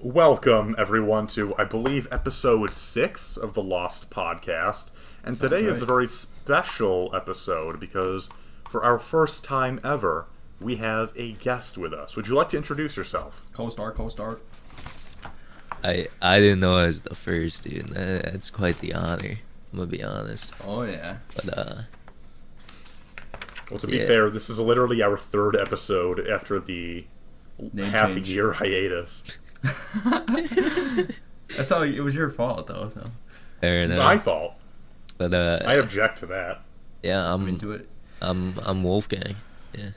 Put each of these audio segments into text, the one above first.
Welcome, everyone, to, I believe, episode 6 of the Lost podcast. And Sounds today is a right. very special episode because, for our first time ever, we have a guest with us. Would you like to introduce yourself? Co-star. I didn't know I was the first, dude. That's quite the honor. I'm gonna be honest. Oh yeah. But Well, to be Yeah. fair, this is literally our third episode after the Name change. half-a-year hiatus. That's how it was your fault though. So fair enough. My fault. But I object to that. yeah, I'm into it. I'm Wolfgang. Yeah.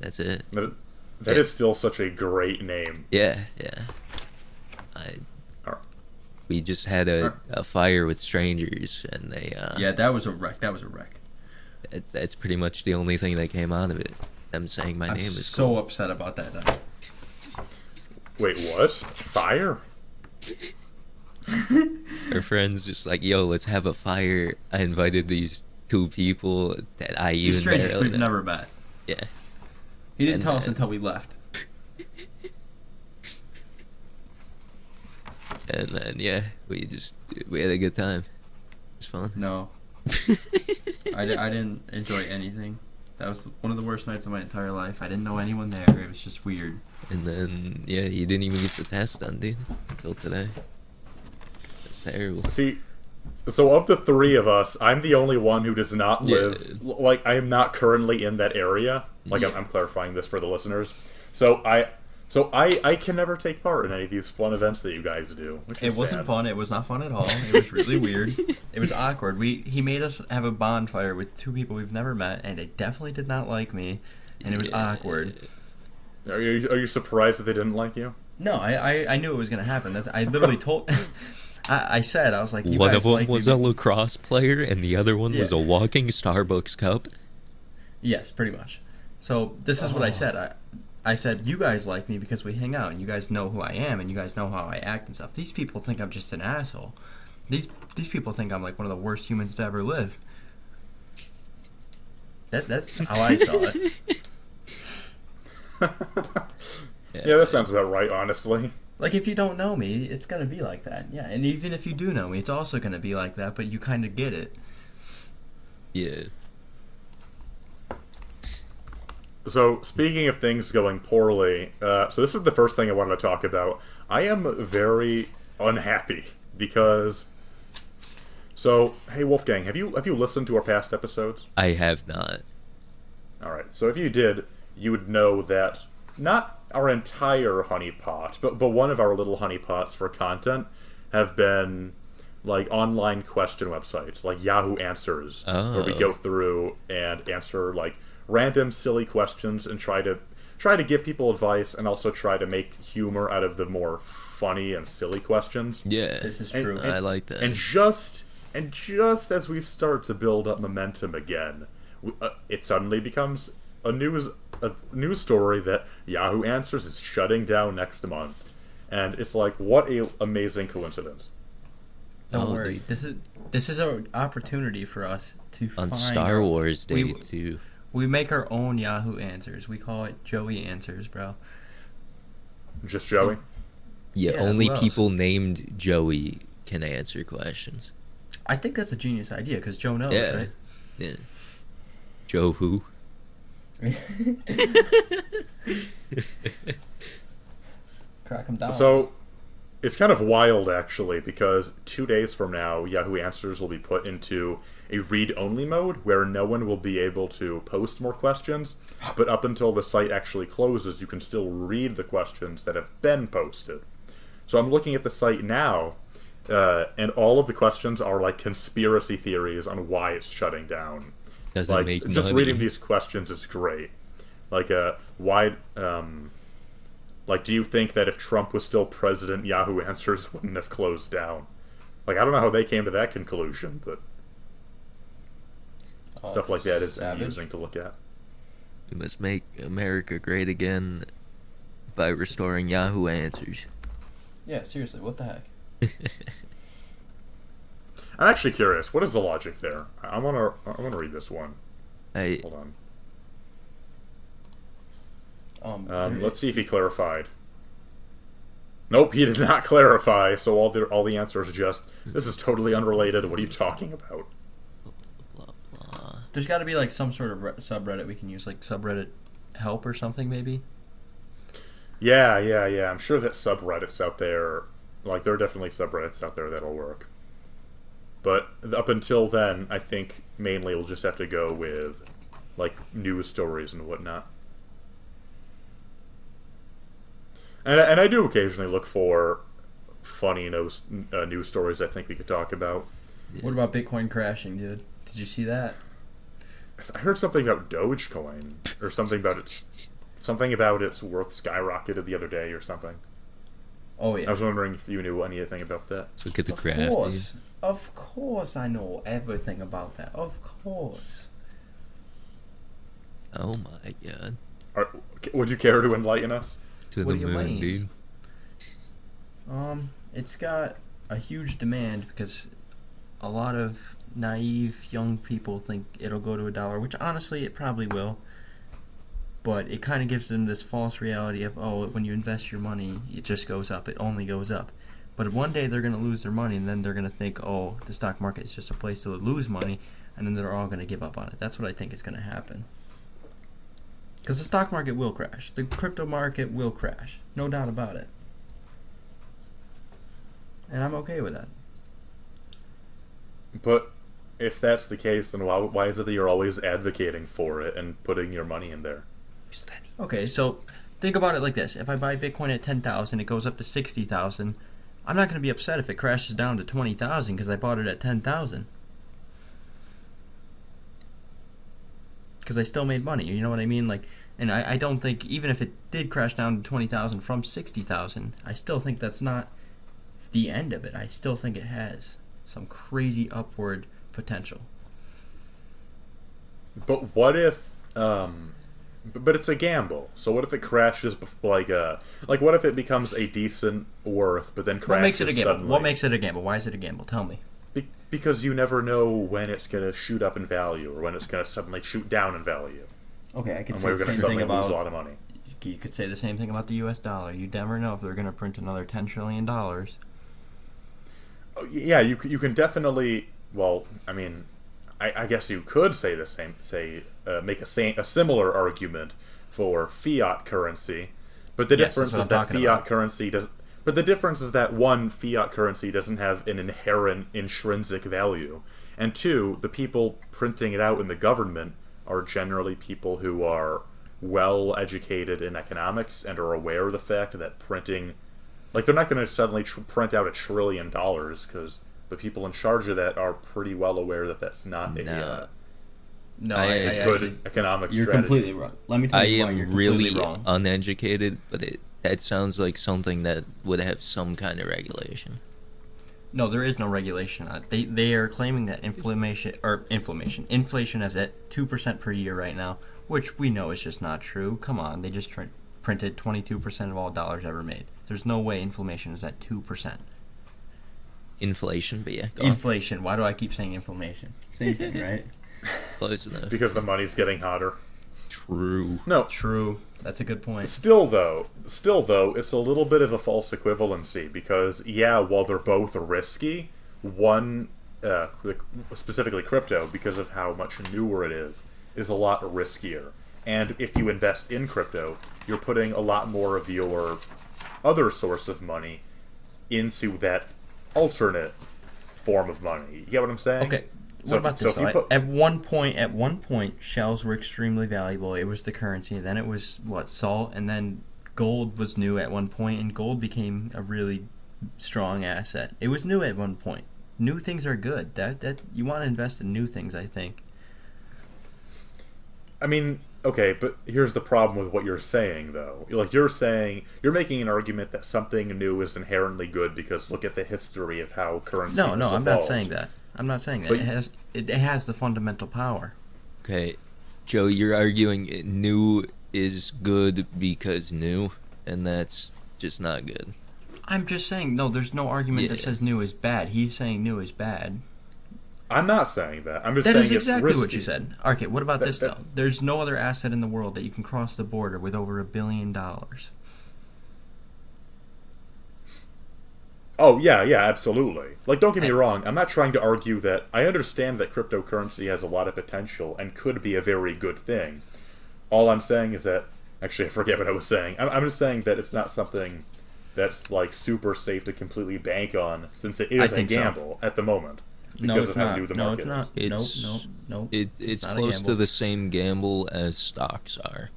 That's it. That is still such a great name. Yeah. Alright. We just had a fire with strangers, and they Yeah, that was a wreck. that's pretty much the only thing that came out of it. Them saying my I'm name is so cool. upset about that. Now. Wait, what? Fire? Our friends just like, yo, let's have a fire. I invited these two people that I These even strangers barely we've know. never met. Yeah. He didn't And, tell us until we left. And then yeah, we had a good time. It was fun. No, I didn't enjoy anything. That was one of the worst nights of my entire life. I didn't know anyone there. It was just weird. And then yeah, he didn't even get the test done, dude, until today. That's terrible. See, so of the three of us, I'm the only one who does not Yeah. live. Like, I am not currently in that area. Like, Yeah. I'm clarifying this for the listeners. So I can never take part in any of these fun events that you guys do. Which is It wasn't sad. fun. It was not fun at all. It was really weird. It was awkward. He made us have a bonfire with two people we've never met, and they definitely did not like me, and it was Yeah. awkward. Are you surprised that they didn't like you? No, I knew it was gonna happen. I literally told. I said I was like, you One guys of them like was me. a lacrosse player, and the other one was Yeah. a walking Starbucks cup. Yes, pretty much. So this is what I said. I said you guys like me because we hang out and you guys know who I am and you guys know how I act and stuff. These people think I'm just an asshole. These people think I'm like one of the worst humans to ever live. That's how I saw it. Yeah, that sounds about right, honestly. Like if you don't know me, it's gonna be like that. Yeah, and even if you do know me, it's also gonna be like that. But you kind of get it. Yeah. So, speaking of things going poorly, so this is the first thing I wanted to talk about. I am very unhappy because. So, hey Wolfgang, have you listened to our past episodes? I have not. All right. So if you did, you would know that not our entire honeypot, but one of our little honeypots for content have been like online question websites, like Yahoo Answers, where we Oh. go through and answer like random silly questions and try to give people advice and also try to make humor out of the more funny and silly questions. Yeah. This is And- true. I like that. And just as we start to build up momentum again, it suddenly becomes a news story that Yahoo Answers is shutting down next month, and it's like, what a amazing coincidence. Don't Oh, worry. dude. This is an opportunity for us to On find Star our- Wars Day we- too. We make our own Yahoo Answers. We call it Joey Answers, bro. Just Joey. Yeah, Yeah, only who else? people named Joey can answer questions. I think that's a genius idea because Joe knows, Yeah. right? Yeah. Joe who? Crack him down. So it's kind of wild, actually, because 2 days from now, Yahoo Answers will be put into a read-only mode where no one will be able to post more questions, but up until the site actually closes, you can still read the questions that have been posted. So I'm looking at the site now, and all of the questions are like conspiracy theories on why it's shutting down. Doesn't Like, make just money. reading these questions is great. Like, why, like, do you think that if Trump was still president, Yahoo Answers wouldn't have closed down? Like, I don't know how they came to that conclusion, but Oh, stuff like that is savage. amusing to look at. We must make America great again by restoring Yahoo Answers. Yeah, seriously, what the heck? I'm actually curious. What is the logic there? I wanna read this one. I Hold on. Let's see if he clarified. Nope, he did not clarify. So all the answers are just, this is totally unrelated. What are you talking about? Blah, blah. There's got to be like some sort of subreddit we can use, like subreddit help or something, maybe. Yeah. I'm sure that subreddits out there, like there are definitely subreddits out there that'll work. But up until then, I think mainly we'll just have to go with like news stories and whatnot. And I do occasionally look for funny news stories I think we could talk about. What about Bitcoin crashing, dude? Did you see that? I heard something about Dogecoin or something about its worth skyrocketed the other day or something. Oh yeah. I was wondering if you knew anything about that. Let's look at the Of graph. course. Of course I know everything about that. Of course. Oh my god. Would you care to enlighten us? To What the do you moon, mean? dude. It's got a huge demand because a lot of naive young people think it'll go to $1, which honestly it probably will. But it kind of gives them this false reality of, oh, when you invest your money, it just goes up. It only goes up. But one day they're going to lose their money, and then they're going to think, oh, the stock market is just a place to lose money, and then they're all going to give up on it. That's what I think is going to happen. Because the stock market will crash. The crypto market will crash. No doubt about it. And I'm okay with that. But if that's the case, then why is it that you're always advocating for it and putting your money in there? Okay, so think about it like this. If I buy Bitcoin at 10,000, it goes up to 60,000. I'm not going to be upset if it crashes down to 20,000 because I bought it at 10,000. Because I still made money, you know what I mean? Like, and I don't think, even if it did crash down to 20,000 from 60,000, I still think that's not the end of it. I still think it has some crazy upward potential. But what if, but it's a gamble. So what if it crashes, what if it becomes a decent worth, but then crashes What makes it a gamble? suddenly? What makes it a gamble? Why is it a gamble? Tell me. Because you never know when it's going to shoot up in value or when it's going to suddenly shoot down in value. Okay, I could And say we're the going to same thing suddenly lose a lot about. of money. You could say the same thing about the U.S. dollar. You never know if they're going to print another $10 trillion. Yeah, you can definitely. Well, I mean, I guess you could say the same. Make a similar argument for fiat currency, but the Yes, difference that's is what I'm that talking fiat about. currency does. But the difference is that one, fiat currency doesn't have an inherent intrinsic value, and two, the people printing it out in the government are generally people who are well educated in economics and are aware of the fact that printing, like they're not going to suddenly print out $1 trillion because the people in charge of that are pretty well aware that that's not No, I a good economic You're strategy. completely wrong. Let me tell I you why you're am completely really wrong. uneducated, but that sounds like something that would have some kind of regulation. No, there is no regulation on it. They are claiming that inflation is at 2% per year right now, which we know is just not true. Come on, they just printed 22% of all dollars ever made. There's no way inflation is at 2%. Inflation, but yeah, go on. Inflation. Why do I keep saying inflammation? Same thing, right? Close enough. Because the money's getting hotter. True. No, True. That's a good point. Still though, it's a little bit of a false equivalency because while they're both risky, one, specifically crypto, because of how much newer it is a lot riskier. And if you invest in crypto, you're putting a lot more of your other source of money into that alternate form of money. You get what I'm saying? Okay. So What if- about so this? if you though? put- At one point, shells were extremely valuable. It was the currency. Then it was salt, and then gold was new at one point, and gold became a really strong asset. It was new at one point. New things are good. That you want to invest in new things, I think. I mean, okay, but here's the problem with what you're saying, though. Like, you're making an argument that something new is inherently good because look at the history of how currency No, has I'm not evolved. saying that. I'm not saying that. But- It has the fundamental power. Okay, Joe, you're arguing new is good because new, and that's just not good. I'm just saying, no, there's no argument that Yeah. says new is bad. He's saying new is bad. I'm not saying that. I'm just That saying is it's exactly risky. what you said. Okay, what about this, that- though? There's no other asset in the world that you can cross the border with over $1 billion. Oh, yeah, absolutely. Like, don't get me wrong, I'm not trying to argue that... I understand that cryptocurrency has a lot of potential and could be a very good thing. All I'm saying is that... Actually, I forget what I was saying. I'm just saying that it's not something that's, like, super safe to completely bank on, since it is a gamble at the moment. No, Because it's of how not. new the No, market it's not. It's- Nope. It's not a close gamble. to the same gamble as stocks are,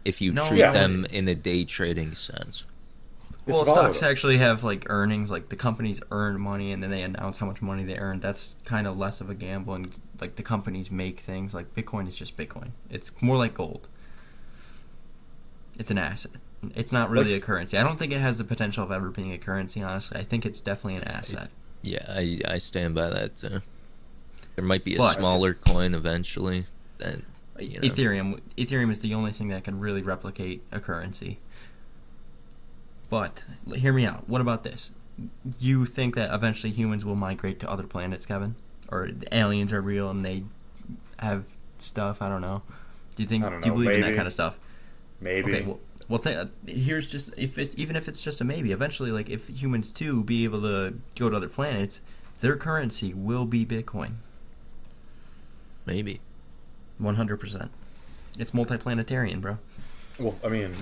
if you No, treat yeah. them in a day trading sense. It's Well, volatile. stocks actually have like earnings, like the companies earn money and then they announce how much money they earn. That's kind of less of a gamble, and like the companies make things. Like Bitcoin is just Bitcoin. It's more like gold. It's an asset. It's not really a currency. I don't think it has the potential of ever being a currency, honestly. I think it's definitely an asset. Yeah, I stand by that too. There might be a But- smaller coin eventually. That you know, Ethereum is the only thing that can really replicate a currency. But hear me out. What about this? You think that eventually humans will migrate to other planets, Kevin? Or aliens are real and they have stuff? I don't know. Do you think? I don't Do you know, believe in that maybe. kind of stuff? Maybe. Okay. Here's just even if it's just a maybe. Eventually, like if humans too be able to go to other planets, their currency will be Bitcoin. maybe. 100%. It's multiplanetarian, bro. Well, I mean...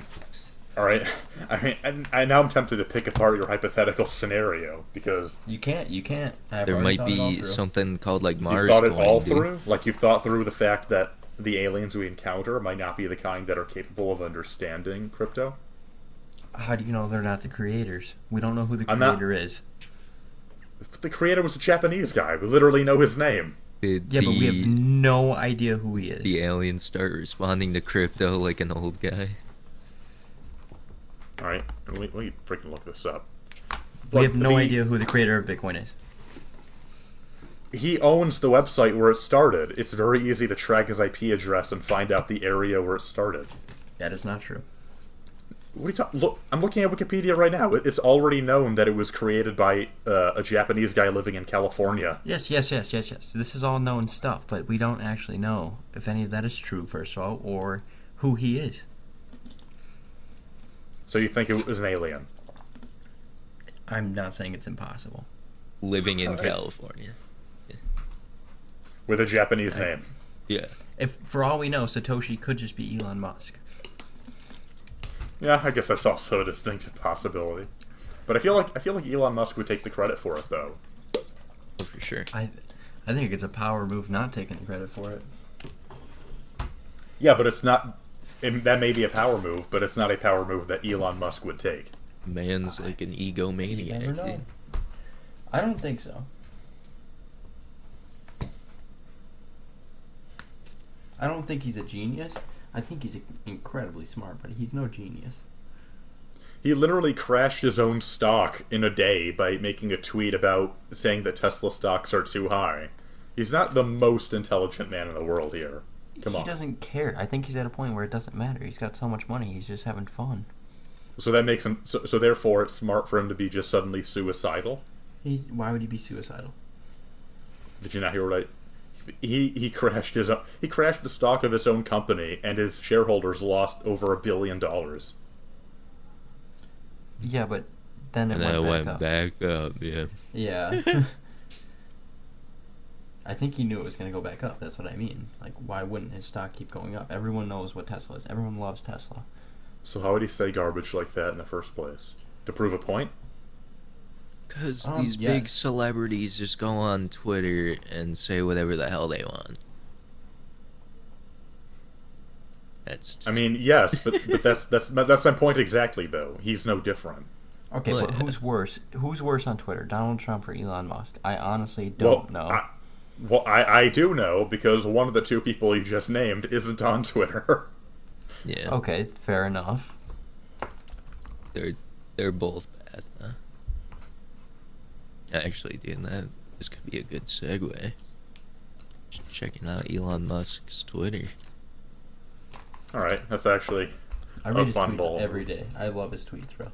Alright. I now I'm tempted to pick apart your hypothetical scenario, because... You can't. I've There already might thought it all be through. something called like You've Mars thought it coin, all dude. through? Like, you've thought through the fact that the aliens we encounter might not be the kind that are capable of understanding crypto? How do you know they're not the creators? We don't know who the I'm not- creator is. The creator was a Japanese guy. We literally know his name. Did Yeah, but we have no idea who he is. the aliens start responding to crypto like an old guy? Alright, let me freaking look this up. We Look, have no idea who the creator of Bitcoin is. He owns the website where it started. It's very easy to track his IP address and find out the area where it started. That is not true. What are you talking? Look, I'm looking at Wikipedia right now. It's already known that it was created by a Japanese guy living in California. Yes. This is all known stuff, but we don't actually know if any of that is true, first of all, or who he is. So you think it was an alien? I'm not saying it's impossible. Living in Alright. California. With a Japanese name. Yeah. If, for all we know, Satoshi could just be Elon Musk. Yeah, I guess that's also a distinct possibility. But I feel like Elon Musk would take the credit for it, though. Oh, for sure. I think it's a power move not taking the credit for it. Yeah, but it's not. That may be a power move, but it's not a power move that Elon Musk would take. Man's like an You egomaniac. never know. Dude. I don't think so. I don't think he's a genius. I think he's incredibly smart, but he's no genius. He literally crashed his own stock in a day by making a tweet about saying that Tesla stocks are too high. He's not the most intelligent man in the world here. Come on. He doesn't care. I think he's at a point where it doesn't matter. He's got so much money. He's just having fun. So that makes him. So therefore, it's smart for him to be just suddenly suicidal. Why would he be suicidal? Did you not hear what I? He crashed he crashed the stock of his own company, and his shareholders lost over $1 billion. Yeah, but then it And then went it back went up. back up, yeah. Yeah. I think he knew it was going to go back up. That's what I mean. Like, why wouldn't his stock keep going up? Everyone knows what Tesla is. Everyone loves Tesla. So how would he say garbage like that in the first place? To prove a point? Because these big celebrities just go on Twitter and say whatever the hell they want. That's just, I mean, yes, but that's my point exactly. Though he's no different. Okay, Well, but yeah. who's worse? Who's worse on Twitter, Donald Trump or Elon Musk? I honestly Well, don't know. I do know, because one of the two people you just named isn't on Twitter. yeah. Okay, fair enough. They're both bad. Huh? Actually, doing that, this could be a good segue. Just checking out Elon Musk's Twitter. All right, that's actually I read his fun tweets ball. every day. I love his tweets, bro.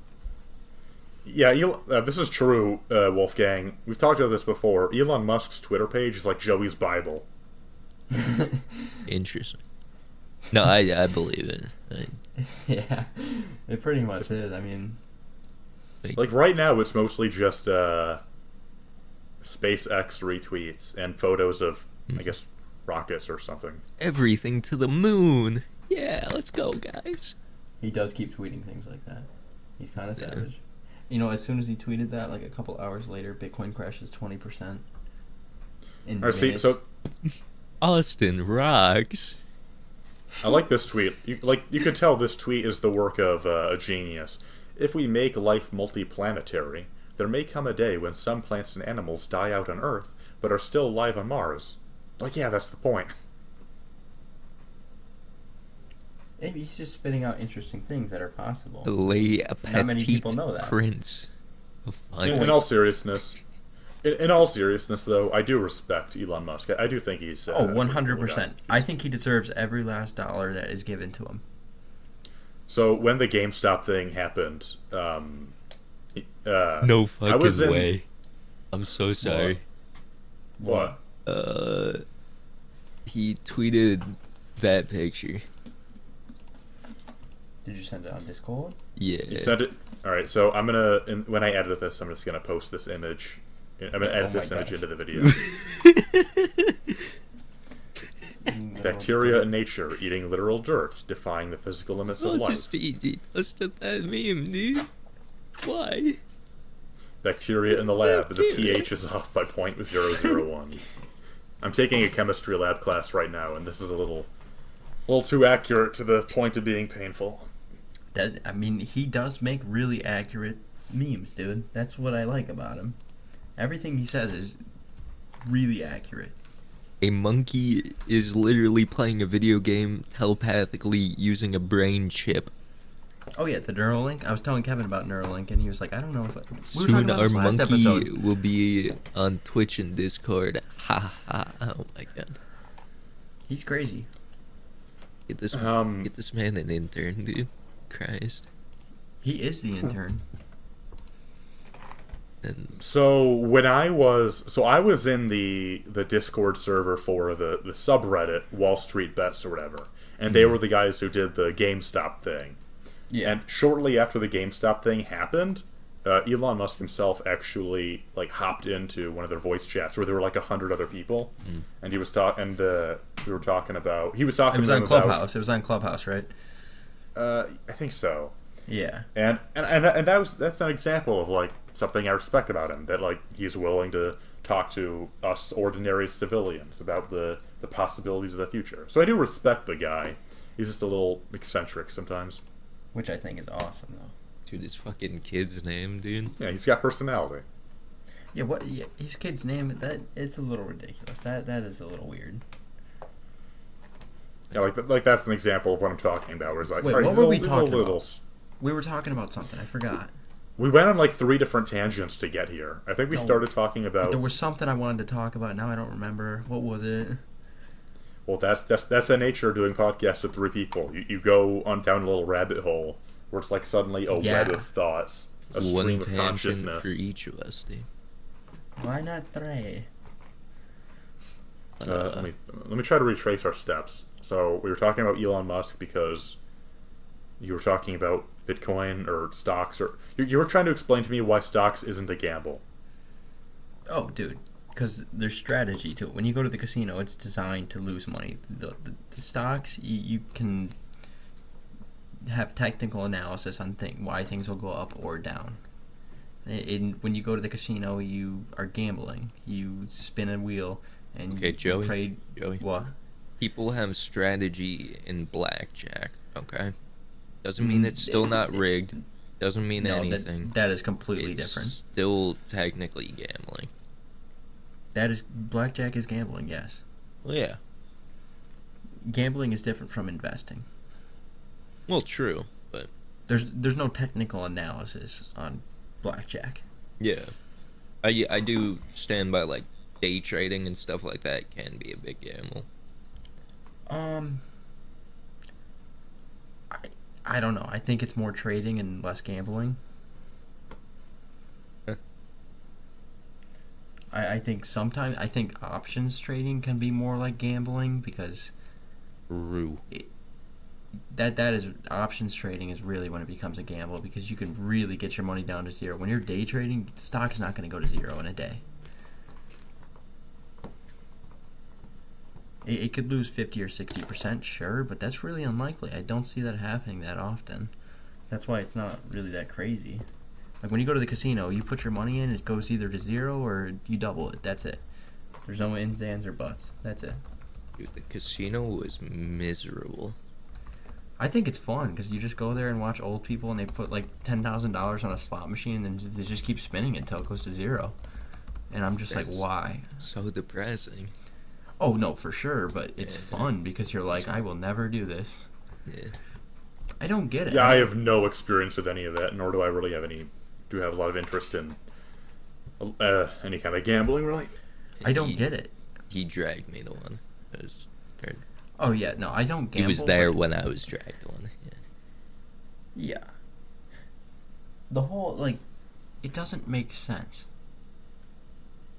Yeah, this is true, Wolfgang. We've talked about this before. Elon Musk's Twitter page is like Joey's Bible. Interesting. No, I believe it. Yeah, it pretty much is. I mean, Like right now, it's mostly just SpaceX retweets and photos of, I guess, rockets or something. Everything to the moon. Yeah, let's go, guys. he does keep tweeting things like that. He's kind of Yeah. savage. You know, as soon as he tweeted that, like a couple hours later, Bitcoin crashes 20%. In All right, see, minutes. so Austin rocks. I like this tweet. You could tell this tweet is the work of a genius. If we make life multiplanetary, there may come a day when some plants and animals die out on Earth, but are still alive on Mars. Like, yeah, that's the point. Maybe he's just spitting out interesting things that are possible. Lay a Not many petite people know that. prince. In all seriousness, in all seriousness, though, I do respect Elon Musk. I do think he's Oh, a pretty cool 100%. guy. I think he deserves every last dollar that is given to him. So when the GameStop thing happened, No I was fucking in- way. I'm so sorry. What? He tweeted that picture. Did you send it on Discord? Yeah. You sent it. All right, so I'm gonna when I edit this, I'm just gonna post this image. I'm gonna edit my this image gosh. into the video. Bacteria in nature eating literal dirt, defying the physical limits of I'll life. just eat posted that meme, dude. Why? Bacteria in the lab. The pH is off by 0.001. I'm taking a chemistry lab class right now, and this is a little too accurate to the point of being painful. I mean, he does make really accurate memes, dude. That's what I like about him. Everything he says is really accurate. A monkey is literally playing a video game telepathically using a brain chip. Oh yeah, the Neuralink. I was telling Kevin about Neuralink, and he was like, "I don't know if we were talking Soon about our this last monkey episode." will be on Twitch and Discord. Ha ha. Oh my god. He's crazy. Get this man an intern, dude. Christ. He is the intern. And So I was in the Discord server for the subreddit Wall Street Bets or whatever, and they were the guys who did the GameStop thing. Yeah. And shortly after the GameStop thing happened, Elon Musk himself actually hopped into one of their voice chats where there were 100 other people, and he was talking. We were talking about. He was talking. It was to on them about- Clubhouse. It was on Clubhouse, right? I think so. Yeah. And that's an example of something I respect about him, that he's willing to talk to us ordinary civilians about the possibilities of the future. So I do respect the guy. He's just a little eccentric sometimes. Which I think is awesome, though. dude, his fucking kid's name, dude. Yeah, he's got personality. Yeah, what? Yeah, his kid's name? It's a little ridiculous. That is a little weird. Yeah, that's an example of what I'm talking about. Where it's Wait, all right, what he's were a- we he's a talking little- about? We were talking about something. I forgot. We went on 3 different tangents to get here. I think we No. started talking about. There was something I wanted to talk about. Now I don't remember. What was it? Well, that's the nature of doing podcasts with 3 people. You go on down a little rabbit hole where it's suddenly a Yeah. web of thoughts, a stream One of tangent consciousness. for each of us, dude. Why not 3? Let me try to retrace our steps. So we were talking about Elon Musk because you were talking about Bitcoin or stocks, or you were trying to explain to me why stocks isn't a gamble. Oh, dude. Because there's strategy to it. When you go to the casino, it's designed to lose money. The stocks, you can have technical analysis on why things will go up or down. When you go to the casino, you are gambling. You spin a wheel and Okay, Joey. trade. Joey. What? People have strategy in blackjack, okay? Doesn't mean it's still not rigged. Doesn't mean No, anything. that is completely It's different. still technically gambling. Blackjack is gambling, yes. Well, yeah. Gambling is different from investing. Well, true, but There's no technical analysis on blackjack. yeah. I do stand by day trading and stuff like that can be a big gamble. I don't know. I think it's more trading and less gambling. I think sometimes options trading can be more like gambling because True. that is options trading is really when it becomes a gamble because you can really get your money down to zero. When you're day trading, the stock's not going to go to zero in a day. It could lose 50 or 60%, sure, but that's really unlikely. I don't see that happening that often. That's why it's not really that crazy. Like when you go to the casino, you put your money in, it goes either to zero or you double it. That's it. There's no ins, ands, or buts. That's it. Dude, the casino was miserable. I think it's fun because you just go there and watch old people and they put like $10,000 on a slot machine and then they just keep spinning it until it goes to zero. And I'm just like, why? So depressing. Oh, no, for sure, but it's fun because you're like, I will never do this. Yeah. I don't get it. Yeah, I have no experience with any of that, nor do I really have a lot of interest in any kind of gambling, really. I don't get it. He dragged me to one. Oh, yeah, no, I don't gamble. He was there when I was dragged to one. Yeah. The whole, like, it doesn't make sense.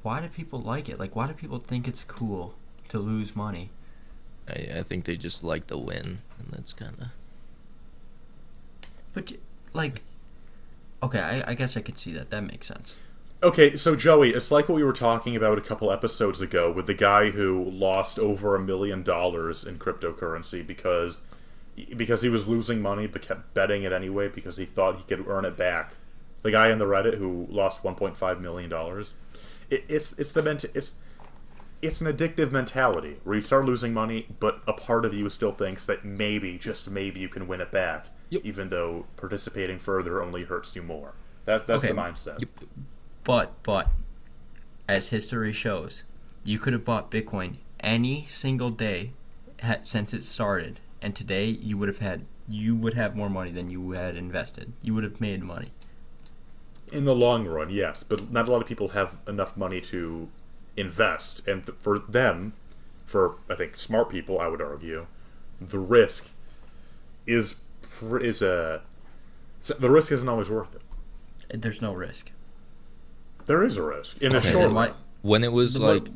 Why do people like it? Like, why do people think it's cool to lose money? I think they just like to win, and that's kind of... But, like, okay, I guess I could see that. That makes sense. Okay, so Joey, it's like what we were talking about a couple episodes ago with the guy who lost over $1 million in cryptocurrency because he was losing money but kept betting it anyway because he thought he could earn it back. The guy on the Reddit who lost $1.5 million. It's an addictive mentality where you start losing money, but a part of you still thinks that maybe, just maybe, you can win it back, even though participating further only hurts you more. That's okay. The mindset. Yep. But, as history shows, you could have bought Bitcoin any single day since it started, and today you would have more money than you had invested. You would have made money. In the long run, yes, but not a lot of people have enough money to invest, and for them, I think smart people, I would argue, the risk the risk isn't always worth it. There's no risk. There is a risk in the short run. When it was like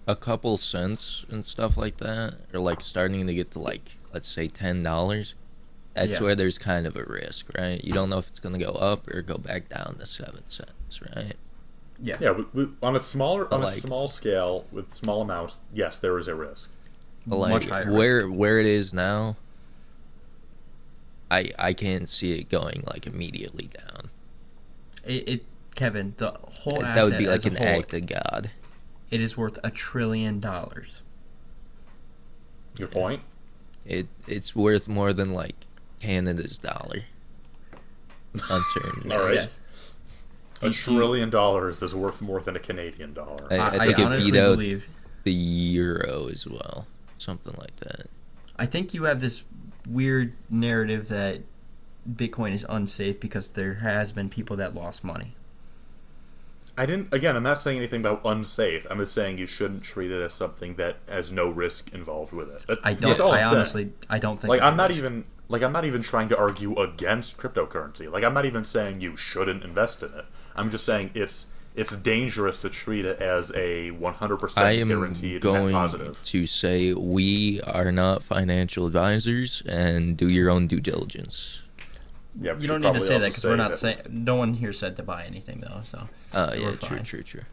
a couple cents and stuff like that, or like starting to get to like, let's say $10, that's where there's kind of a risk, right? You don't know if it's going to go up or go back down to 7 cents, right? Yeah. Yeah, on a small scale with small amounts, yes, there is a risk. But like Much higher where it is now, I can't see it going like immediately down. Kevin, the whole asset that would be like as an a whole, act of God. It is worth $1 trillion. Your point? It's worth more than like Canada's dollar. On certain All right. Yes. $1 trillion is worth more than a Canadian dollar. I think it honestly beat out believe the euro as well, something like that. I think you have this weird narrative that Bitcoin is unsafe because there has been people that lost money. I'm not saying anything about unsafe. I'm just saying you shouldn't treat it as something that has no risk involved with it. I don't think like I'm not even trying to argue against cryptocurrency. Like I'm not even saying you shouldn't invest in it. I'm just saying it's dangerous to treat it as a 100% guaranteed net positive. I am going to say we are not financial advisors, and do your own due diligence. Yeah, you don't need to say that because we're not saying. No one here said to buy anything though. So. Yeah, true.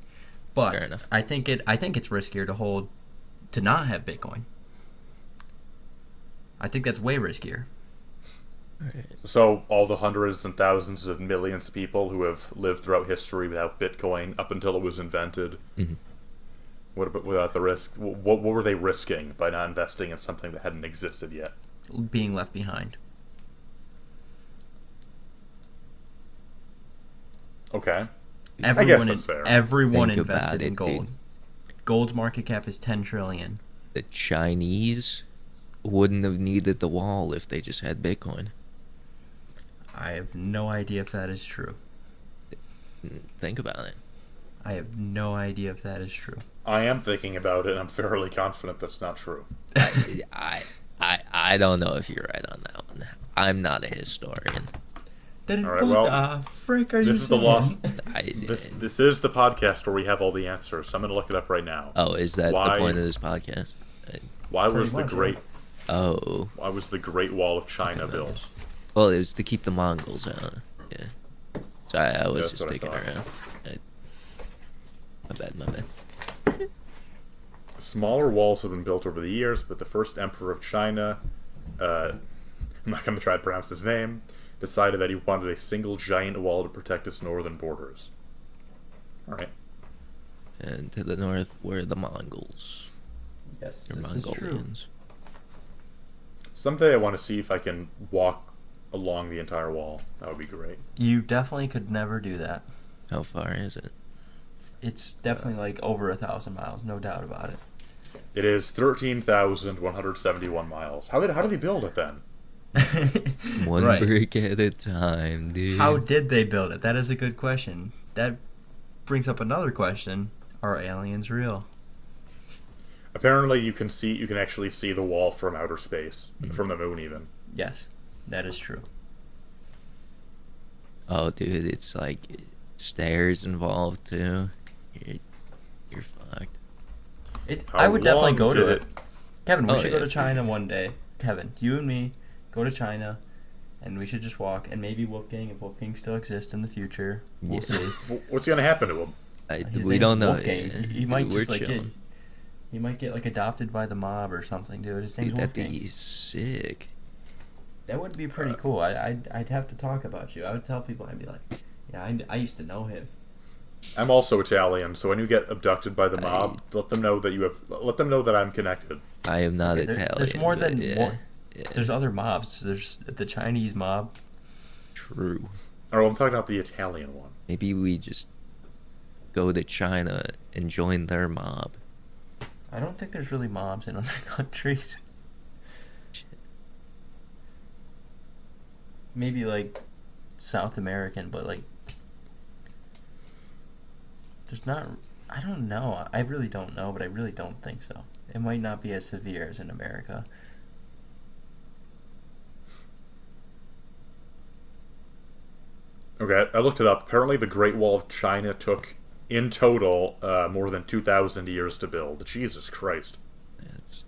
But fair enough. I think it's riskier to not have Bitcoin. I think that's way riskier. Right. So all the hundreds and thousands of millions of people who have lived throughout history without Bitcoin up until it was invented, without the risk, what were they risking by not investing in something that hadn't existed yet? Being left behind. Okay. Everyone, I guess that's fair. Everyone Think invested about in it, gold. dude. Gold's market cap is $10 trillion. The Chinese wouldn't have needed the wall if they just had Bitcoin. I have no idea if that is true. Think about it. I have no idea if that is true. I am thinking about it, and I'm fairly confident that's not true. I don't know if you're right on that one. I'm not a historian. Then All right, what well, the frick are you saying? This is the lost. This is the podcast where we have all the answers. So I'm gonna look it up right now. Oh, is that Why- the point of this podcast? Why Pretty was the much, Great Oh, Why was the Great Wall of China built? well, it was to keep the Mongols out. Yeah. So I was That's just what I sticking thought. around. My bad. Smaller walls have been built over the years, but the first emperor of China, I'm not going to try to pronounce his name, decided that he wanted a single giant wall to protect its northern borders. Alright. And to the north were the Mongols. Yes, Or this is true. Mongolians. Someday I want to see if I can walk along the entire wall. That would be great. You definitely could never do that. How far is it? It's definitely like over 1,000 miles, no doubt about it. It is 13,171 miles. How did they build it then? One Right. brick at a time, dude. How did they build it? That is a good question. That brings up another question. Are aliens real? Apparently you can actually see the wall from outer space, from the moon even. Yes, that is true. Oh, dude, it's like stairs involved too. You're fucked. How I would definitely long go to did it. Kevin, we Oh, should yeah, go to for China sure. one day. Kevin, you and me go to China, and we should just walk. And maybe Wolfgang, if Wolfgang still exists in the future, we'll Yeah. see. What's going to happen to him? His We name's don't know. Wolfgang. Yeah. He might We're just like get, chilling. he might get like adopted by the mob or something, dude. His name's Dude, that'd Wolfgang. be sick. That would be pretty cool. I'd have to talk about you. I would tell people. I'd be like, yeah, I used to know him. I'm also Italian, so when you get abducted by the mob, let them know that I'm connected. I am not Okay, there's Italian. more but than yeah, one- yeah. There's other mobs. There's the Chinese mob. True. Or I'm talking about the Italian one. Maybe we just go to China and join their mob. I don't think there's really mobs in other countries. Maybe like South American, but like there's not. I don't know. I really don't know, but I really don't think so. It might not be as severe as in America. Okay, I looked it up. Apparently, the Great Wall of China took, in total, more than 2,000 years to build. Jesus Christ. That's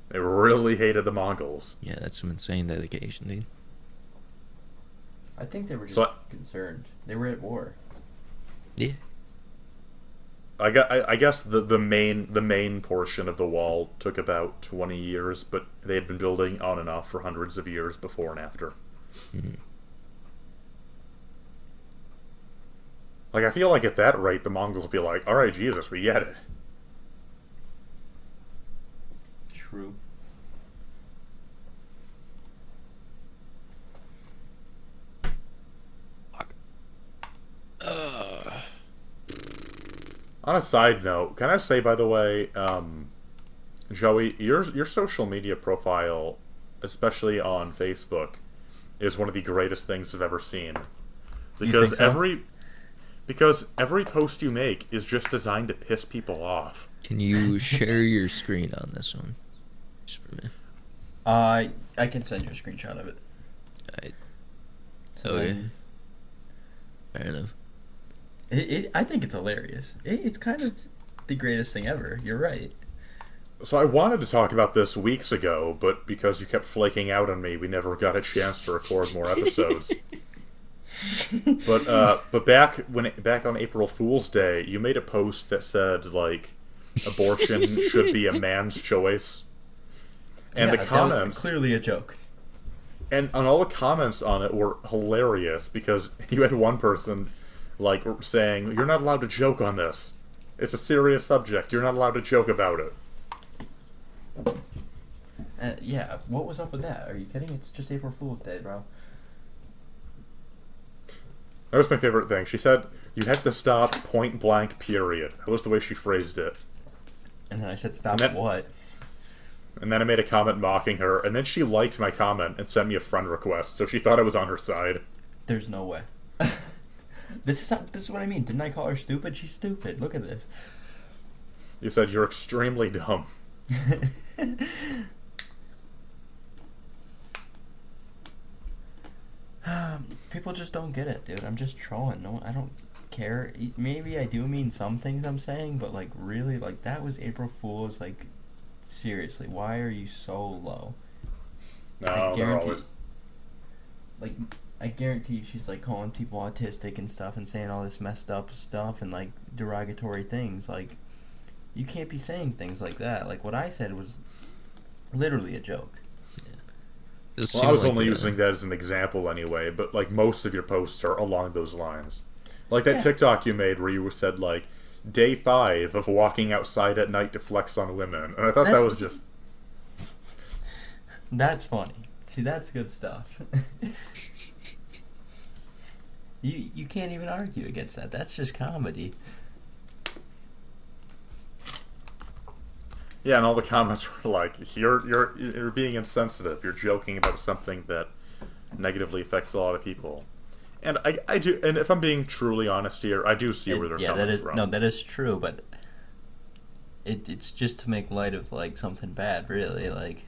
They really hated the Mongols. yeah, that's some insane dedication, dude. I think they were just So concerned. They were at war. Yeah. I guess the main portion of the wall took about 20 years, but they had been building on and off for hundreds of years before and after. Mhm. Like, I feel like at that rate, the Mongols will be like, all right, Jesus, we get it. True. On a side note, can I say, by the way, Joey, your social media profile, especially on Facebook, is one of the greatest things I've ever seen. Because think so? every post you make is just designed to piss people off. Can you share your screen on this one? Just for me. I can send you a screenshot of it. So Okay. then- Fair enough. I think it's hilarious. It's kind of the greatest thing ever. You're right. So I wanted to talk about this weeks ago, but because you kept flaking out on me, we never got a chance to record more episodes. But back on April Fool's Day, you made a post that said like abortion should be a man's choice, and Yeah, the that was comments clearly a joke. and all the comments on it were hilarious because you had one person like saying, "You're not allowed to joke on this. It's a serious subject. You're not allowed to joke about it." Yeah, what was up with that? Are you kidding? It's just April Fool's Day, bro. That was my favorite thing. She said, "You had to stop, point blank, period." That was the way she phrased it. And then I said, stop And that- what? And then I made a comment mocking her, and then she liked my comment and sent me a friend request, so she thought I was on her side. There's no way. This is what I mean. Didn't I call her stupid? She's stupid. Look at this. You said, "You're extremely dumb." People just don't get it, dude. I'm just trolling. No, I don't care. Maybe I do mean some things I'm saying, but like really, like that was April Fool's. Like seriously, why are you so low? No, they're always. Like I guarantee you, she's like calling people autistic and stuff, and saying all this messed up stuff and like derogatory things. Like you can't be saying things like that. Like what I said was literally a joke. Well, I was only using that as an example anyway, but like most of your posts are along those lines. Like that TikTok you made where you said like day 5 of walking outside at night to flex on women, and I thought that was just. That's funny. See, that's good stuff. You can't even argue against that. That's just comedy. Yeah, and all the comments were like, "You're being insensitive. You're joking about something that negatively affects a lot of people." And I do, and if I'm being truly honest here, I do see where they're coming from. No, that is true, but it's just to make light of like something bad, really. Like,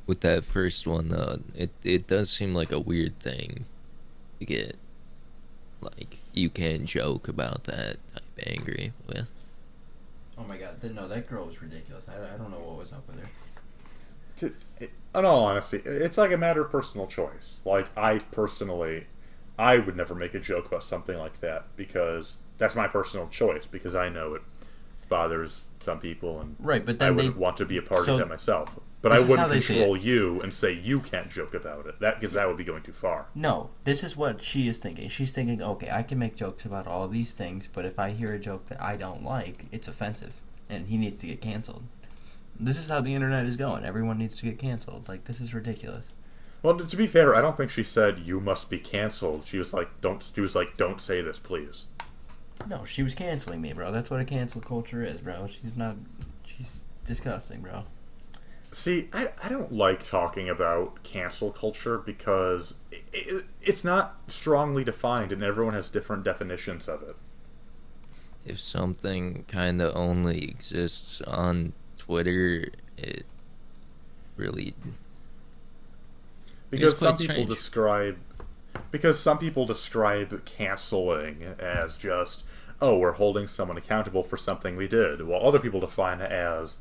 with that first one, though, it does seem like a weird thing to get, like, you can joke about that type angry with. oh my god, no, that girl was ridiculous. I don't know what was up with her. In all honesty, it's like a matter of personal choice. Like, I would never make a joke about something like that because that's my personal choice, because I know it bothers some people, and right, but then I wouldn't want to be a part of that myself. But I This is how wouldn't they say control it. you and say you can't joke about it. Because that would be going too far. No, this is what she is thinking. She's thinking, okay, I can make jokes about all these things, but if I hear a joke that I don't like, it's offensive, and he needs to get canceled. This is how the internet is going. Everyone needs to get canceled. Like, this is ridiculous. Well, to be fair, I don't think she said you must be canceled. She was like, don't say this, please. No, she was canceling me, bro. That's what a cancel culture is, bro. She's disgusting, bro. See, I don't like talking about cancel culture because it's not strongly defined and everyone has different definitions of it. If something kind of only exists on Twitter, it really... Because some people describe canceling as just, oh, we're holding someone accountable for something we did, while other people define it as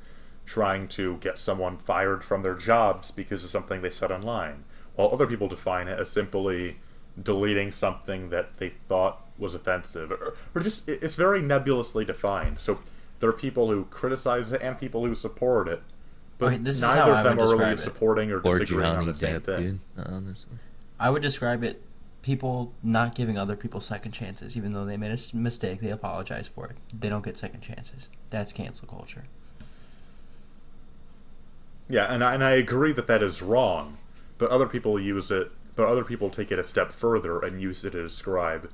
trying to get someone fired from their jobs because of something they said online, while other people define it as simply deleting something that they thought was offensive, or just, it's very nebulously defined. So there are people who criticize it and people who support it, but Okay, this is neither how I of them would are really describe it. supporting or disagreeing on Johnny the same Depp, thing. dude, honestly. I would describe it people not giving other people second chances, even though they made a mistake, they apologize for it. They don't get second chances. That's cancel culture. Yeah, and I agree that is wrong, but other people take it a step further and use it to describe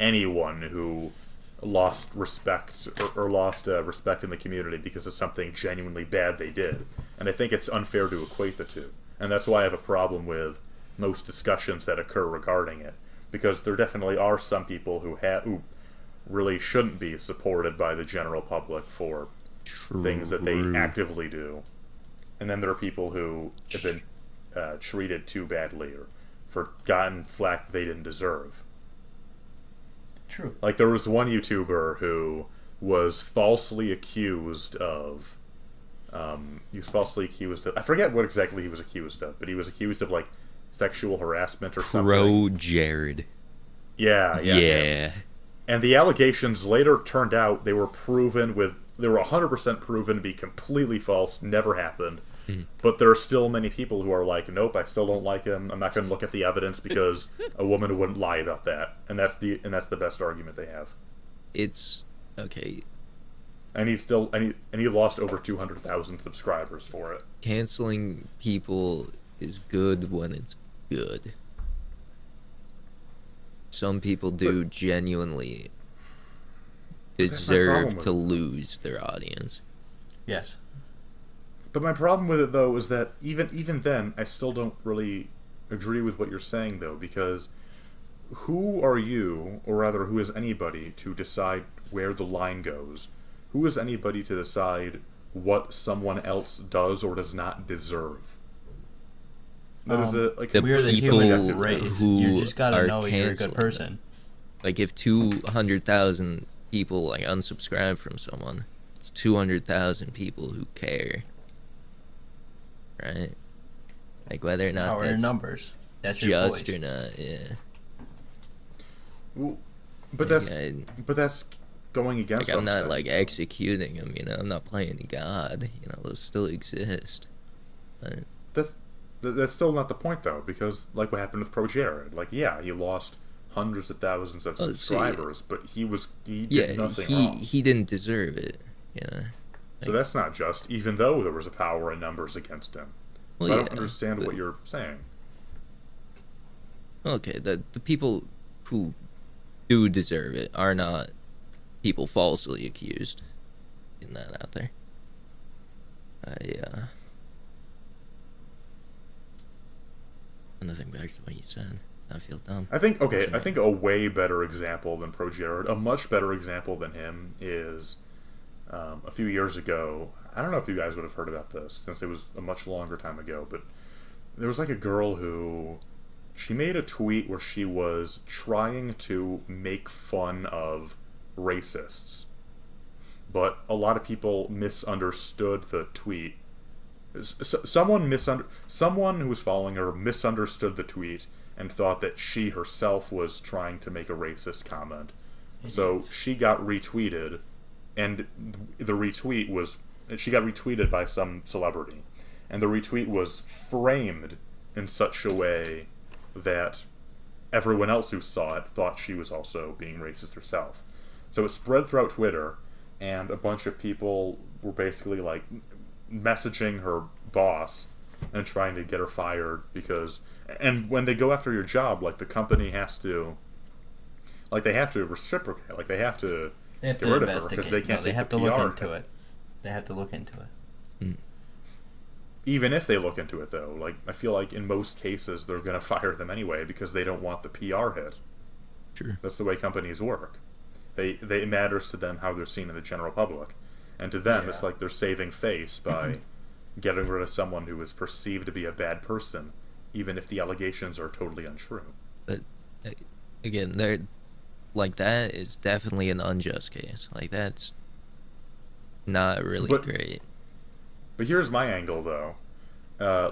anyone who lost respect or lost respect in the community because of something genuinely bad they did. And I think it's unfair to equate the two. And that's why I have a problem with most discussions that occur regarding it, because there definitely are some people who really shouldn't be supported by the general public for things that they actively do. And then there are people who have been treated too badly or for gotten flack they didn't deserve. True. Like, there was one YouTuber who was falsely accused of... I forget what exactly he was accused of, but he was accused of, like, sexual harassment or something. Pro Jared. Yeah. And the allegations later turned out they were 100% proven to be completely false, never happened. But there are still many people who are like, nope, I still don't like him. I'm not going to look at the evidence because a woman wouldn't lie about that. And that's the best argument they have. It's okay. And he lost over 200,000 subscribers for it. Canceling people is good when it's good. Some people do genuinely deserve to lose their audience. Yes. But my problem with it, though, is that even then, I still don't really agree with what you're saying, though, because who are you, or rather, who is anybody, to decide where the line goes? Who is anybody to decide what someone else does or does not deserve? That is a like The we're the people human race. who You just gotta are know you're a canceling good person. Like if 200,000 people like unsubscribe from someone, it's 200,000 people who care, right? Like whether or not Power in that's numbers. That's your just voice. or not, yeah. Well, but Like, that's going against. like what I'm not saying. like executing them, you know. I'm not playing God, you know. Those still exist. But, That's still not the point though, because like what happened with Pro Jared, like yeah, he lost hundreds of thousands of subscribers, but he did nothing wrong. he didn't deserve it, you know. So that's not just, even though there was a power in numbers against him. Well, So I yeah, don't understand but- what you're saying. Okay, the people who do deserve it are not people falsely accused. Getting that out there. Nothing back to what you said. I feel dumb. I think That's I think a way better example than Pro Jared, a much better example than him is a few years ago. I don't know if you guys would have heard about this since it was a much longer time ago, but there was like a girl who she made a tweet where she was trying to make fun of racists, but a lot of people misunderstood the tweet. Someone who was following her misunderstood the tweet and thought that she herself was trying to make a racist comment. So she got retweeted, and she got retweeted by some celebrity, and the retweet was framed in such a way that everyone else who saw it thought she was also being racist herself. So it spread throughout Twitter, and a bunch of people were basically like messaging her boss and trying to get her fired and when they go after your job, like the company has to, like they have to reciprocate, like they have to get rid of her because they can't they take have the to PR. look into it. They have to look into it. Even if they look into it, though, like I feel like in most cases they're going to fire them anyway because they don't want the PR hit. Sure. That's the way companies work. It matters to them how they're seen in the general public, and to them it's like they're saving face by getting rid of someone who is perceived to be a bad person, even if the allegations are totally untrue. But again, there, like that is definitely an unjust case. Like that's not really great. But here's my angle, though.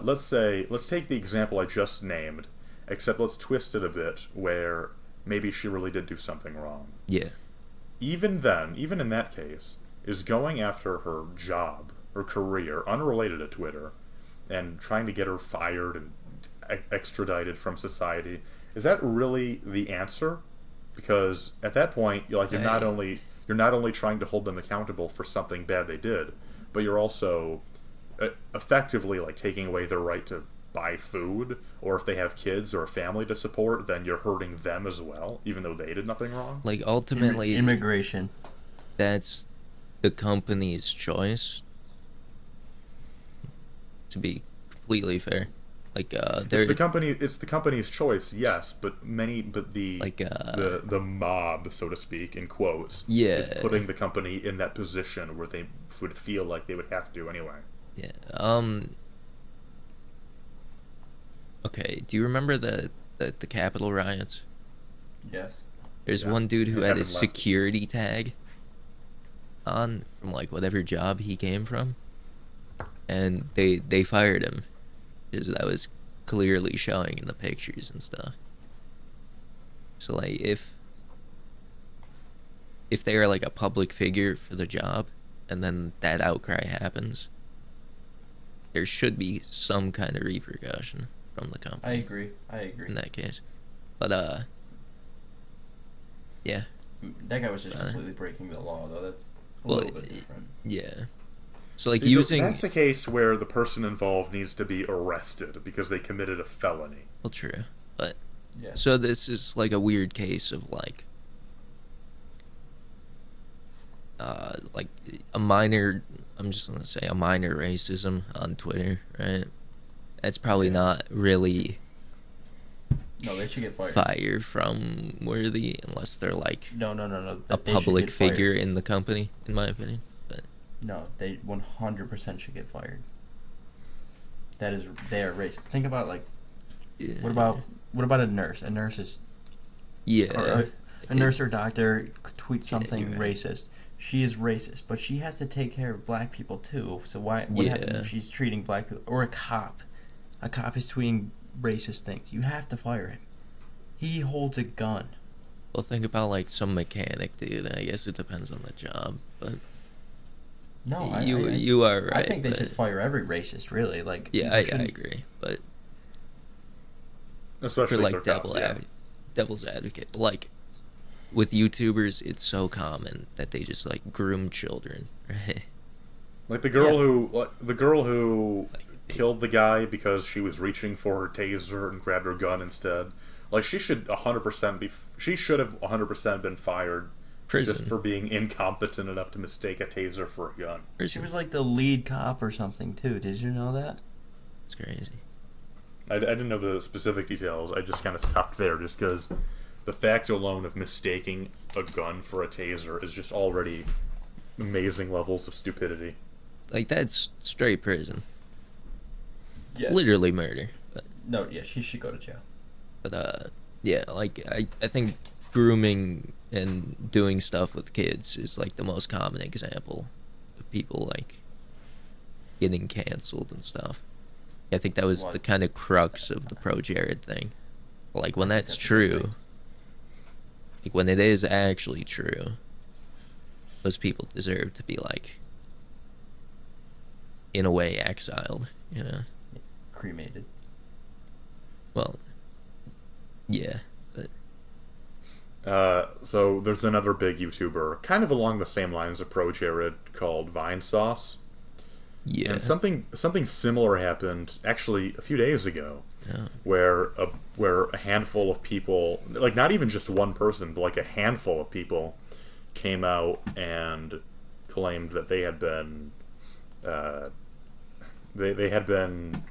Let's take the example I just named, except let's twist it a bit, where maybe she really did do something wrong. Yeah. Even then, even in that case, is going after her job, her career, unrelated to Twitter, and trying to get her fired and extradited from society, is that really the answer? Because at that point, you're not only trying to hold them accountable for something bad they did, but you're also effectively like taking away their right to buy food, or if they have kids or a family to support, then you're hurting them as well, even though they did nothing wrong. Like ultimately, immigration. That's the company's choice. To be completely fair, like it's the company's choice, yes, but the mob, so to speak, in quotes, is putting the company in that position where they would feel like they would have to anyway. Yeah. Okay. Do you remember the Capitol riots? Yes. There's one dude who had his security tag on from like whatever job he came from, and they fired him because that was clearly showing in the pictures and stuff. So like if they are like a public figure for the job and then that outcry happens, there should be some kind of repercussion from the company. I agree In that case. But yeah. That guy was just completely breaking the law, though. That's a little bit different. Yeah. So like that's a case where the person involved needs to be arrested because they committed a felony. Well, true, but yeah. So this is like a weird case of like a minor. I'm just gonna say a minor racism on Twitter, right? That's probably not really. No, they should get fired. Fire from worthy unless they're like no. A public figure in the company, in my opinion. But no, they 100% should get fired. They are racist. Think about like Yeah. What about a nurse? A nurse is Yeah. or a nurse or doctor tweets something you're right. racist. She is racist, but she has to take care of black people too. So why? What happens Yeah. if she's treating black people? Or a cop? A cop is tweeting racist things. You have to fire him. He holds a gun. Well, think about like some mechanic, dude. I guess it depends on the job, but No, you are right. I think they but- should fire every racist. Really, like Yeah, they I shouldn't- agree, but Especially for if like they're cops, yeah. devil's advocate, but like with YouTubers, it's so common that they just like groom children, right? Like the girl Yeah. who killed the guy because she was reaching for her taser and grabbed her gun instead. Like she should 100% be. She should have 100% been fired Prison. just for being incompetent enough to mistake a taser for a gun. She Prison. was like the lead cop or something too. Did you know that? It's crazy. I didn't know the specific details. I just kind of stopped there just because the fact alone of mistaking a gun for a taser is just already amazing levels of stupidity. Like that's straight prison. Yeah. Literally murder. No, yeah, she should go to jail. But yeah, like I think grooming and doing stuff with kids is like the most common example of people like getting canceled and stuff. I think that was What? the kind of crux of the pro Jared thing. Like when that's That's a good true, thing. like when it is actually true, those people deserve to be like in a way exiled, you know. Cremated. Well, yeah, but So there's another big YouTuber, kind of along the same lines of Pro Jared, called Vine Sauce. yeah. And something similar happened actually a few days ago, Yeah. where a handful of people, like not even just one person, but like a handful of people, came out and claimed that they had been they had been